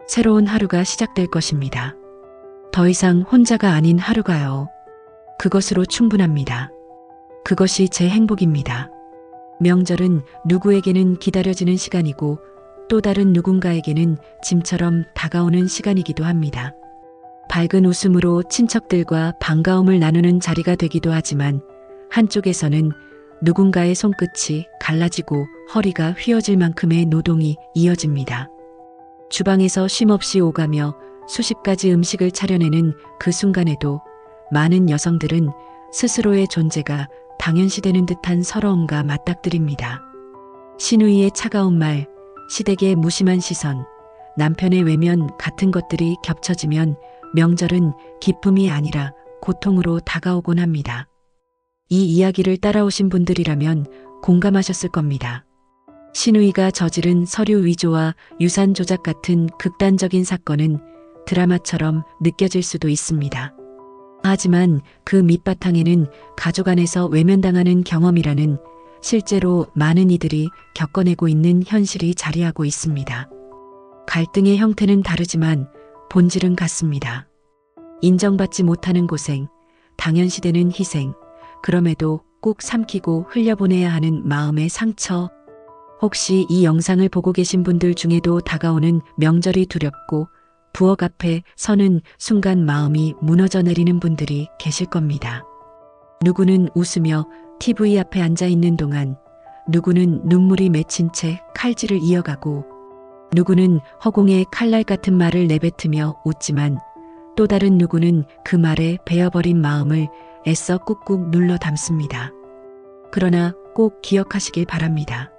새로운 하루가 시작될 것입니다. 더 이상 혼자가 아닌 하루가요. 그것으로 충분합니다. 그것이 제 행복입니다. 명절은 누구에게는 기다려지는 시간이고 또 다른 누군가에게는 짐처럼 다가오는 시간이기도 합니다. 밝은 웃음으로 친척들과 반가움을 나누는 자리가 되기도 하지만 한쪽에서는 누군가의 손끝이 갈라지고 허리가 휘어질 만큼의 노동이 이어집니다. 주방에서 쉼없이 오가며 수십 가지 음식을 차려내는 그 순간에도 많은 여성들은 스스로의 존재가 당연시되는 듯한 서러움과 맞닥뜨립니다. 시누이의 차가운 말, 시댁의 무심한 시선, 남편의 외면 같은 것들이 겹쳐지면 명절은 기쁨이 아니라 고통으로 다가오곤 합니다. 이 이야기를 따라오신 분들이라면 공감하셨을 겁니다. 시누이가 저지른 서류 위조와 유산 조작 같은 극단적인 사건은 드라마처럼 느껴질 수도 있습니다. 하지만 그 밑바탕에는 가족 안에서 외면당하는 경험이라는 실제로 많은 이들이 겪어내고 있는 현실이 자리하고 있습니다. 갈등의 형태는 다르지만 본질은 같습니다. 인정받지 못하는 고생, 당연시되는 희생, 그럼에도 꼭 삼키고 흘려보내야 하는 마음의 상처. 혹시 이 영상을 보고 계신 분들 중에도 다가오는 명절이 두렵고 부엌 앞에 서는 순간 마음이 무너져 내리는 분들이 계실 겁니다. 누구는 웃으며 TV 앞에 앉아 있는 동안 누구는 눈물이 맺힌 채 칼질을 이어가고 누구는 허공에 칼날 같은 말을 내뱉으며 웃지만 또 다른 누구는 그 말에 베어버린 마음을 애써 꾹꾹 눌러 담습니다. 그러나 꼭 기억하시길 바랍니다.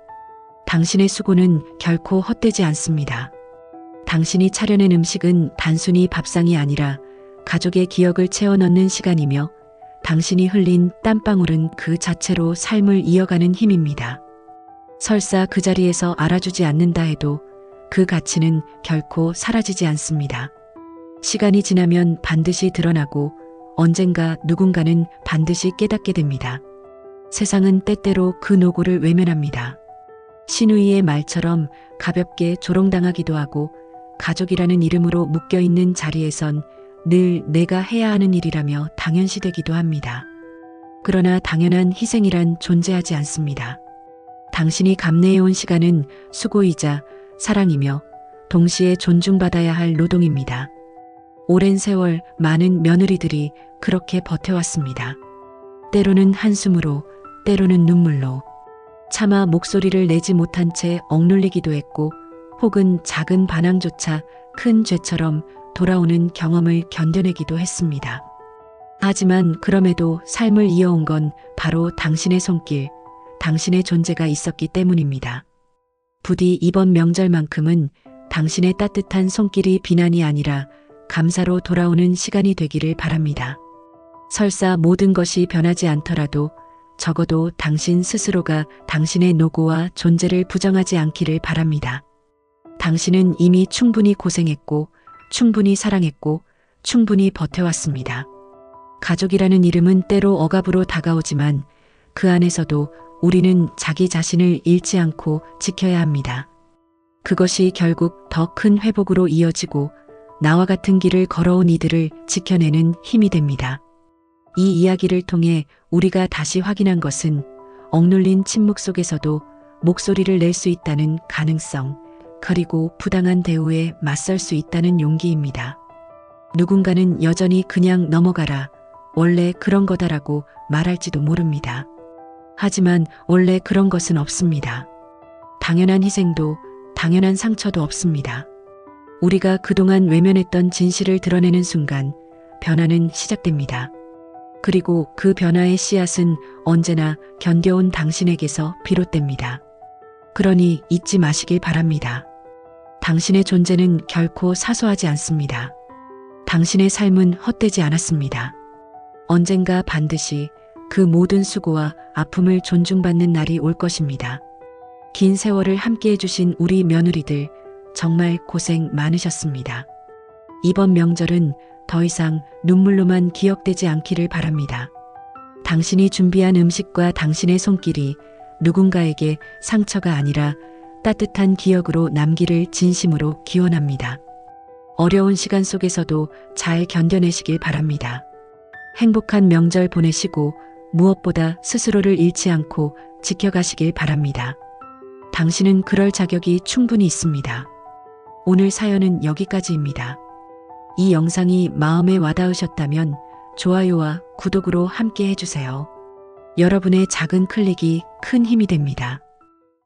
당신의 수고는 결코 헛되지 않습니다. 당신이 차려낸 음식은 단순히 밥상이 아니라 가족의 기억을 채워넣는 시간이며 당신이 흘린 땀방울은 그 자체로 삶을 이어가는 힘입니다. 설사 그 자리에서 알아주지 않는다 해도 그 가치는 결코 사라지지 않습니다. 시간이 지나면 반드시 드러나고 언젠가 누군가는 반드시 깨닫게 됩니다. 세상은 때때로 그 노고를 외면합니다. 시누이의 말처럼 가볍게 조롱당하기도 하고 가족이라는 이름으로 묶여있는 자리에선 늘 내가 해야 하는 일이라며 당연시되기도 합니다. 그러나 당연한 희생이란 존재하지 않습니다. 당신이 감내해온 시간은 수고이자 사랑이며 동시에 존중받아야 할 노동입니다. 오랜 세월 많은 며느리들이 그렇게 버텨왔습니다. 때로는 한숨으로, 때로는 눈물로, 차마 목소리를 내지 못한 채 억눌리기도 했고, 혹은 작은 반항조차 큰 죄처럼 돌아오는 경험을 견뎌내기도 했습니다. 하지만 그럼에도 삶을 이어온 건 바로 당신의 손길, 당신의 존재가 있었기 때문입니다. 부디 이번 명절만큼은 당신의 따뜻한 손길이 비난이 아니라 감사로 돌아오는 시간이 되기를 바랍니다. 설사 모든 것이 변하지 않더라도 적어도 당신 스스로가 당신의 노고와 존재를 부정하지 않기를 바랍니다. 당신은 이미 충분히 고생했고, 충분히 사랑했고, 충분히 버텨왔습니다. 가족이라는 이름은 때로 억압으로 다가오지만 그 안에서도 우리는 자기 자신을 잃지 않고 지켜야 합니다. 그것이 결국 더 큰 회복으로 이어지고 나와 같은 길을 걸어온 이들을 지켜내는 힘이 됩니다. 이 이야기를 통해 우리가 다시 확인한 것은 억눌린 침묵 속에서도 목소리를 낼 수 있다는 가능성, 그리고 부당한 대우에 맞설 수 있다는 용기입니다. 누군가는 여전히 그냥 넘어가라, 원래 그런 거다라고 말할지도 모릅니다. 하지만 원래 그런 것은 없습니다. 당연한 희생도, 당연한 상처도 없습니다. 우리가 그동안 외면했던 진실을 드러내는 순간 변화는 시작됩니다. 그리고 그 변화의 씨앗은 언제나 견뎌온 당신에게서 비롯됩니다. 그러니 잊지 마시길 바랍니다. 당신의 존재는 결코 사소하지 않습니다. 당신의 삶은 헛되지 않았습니다. 언젠가 반드시 그 모든 수고와 아픔을 존중받는 날이 올 것입니다. 긴 세월을 함께 해주신 우리 며느리들 정말 고생 많으셨습니다. 이번 명절은 더 이상 눈물로만 기억되지 않기를 바랍니다. 당신이 준비한 음식과 당신의 손길이 누군가에게 상처가 아니라 따뜻한 기억으로 남기를 진심으로 기원합니다. 어려운 시간 속에서도 잘 견뎌내시길 바랍니다. 행복한 명절 보내시고 무엇보다 스스로를 잃지 않고 지켜가시길 바랍니다. 당신은 그럴 자격이 충분히 있습니다. 오늘 사연은 여기까지입니다. 이 영상이 마음에 와닿으셨다면 좋아요와 구독으로 함께 해주세요. 여러분의 작은 클릭이 큰 힘이 됩니다.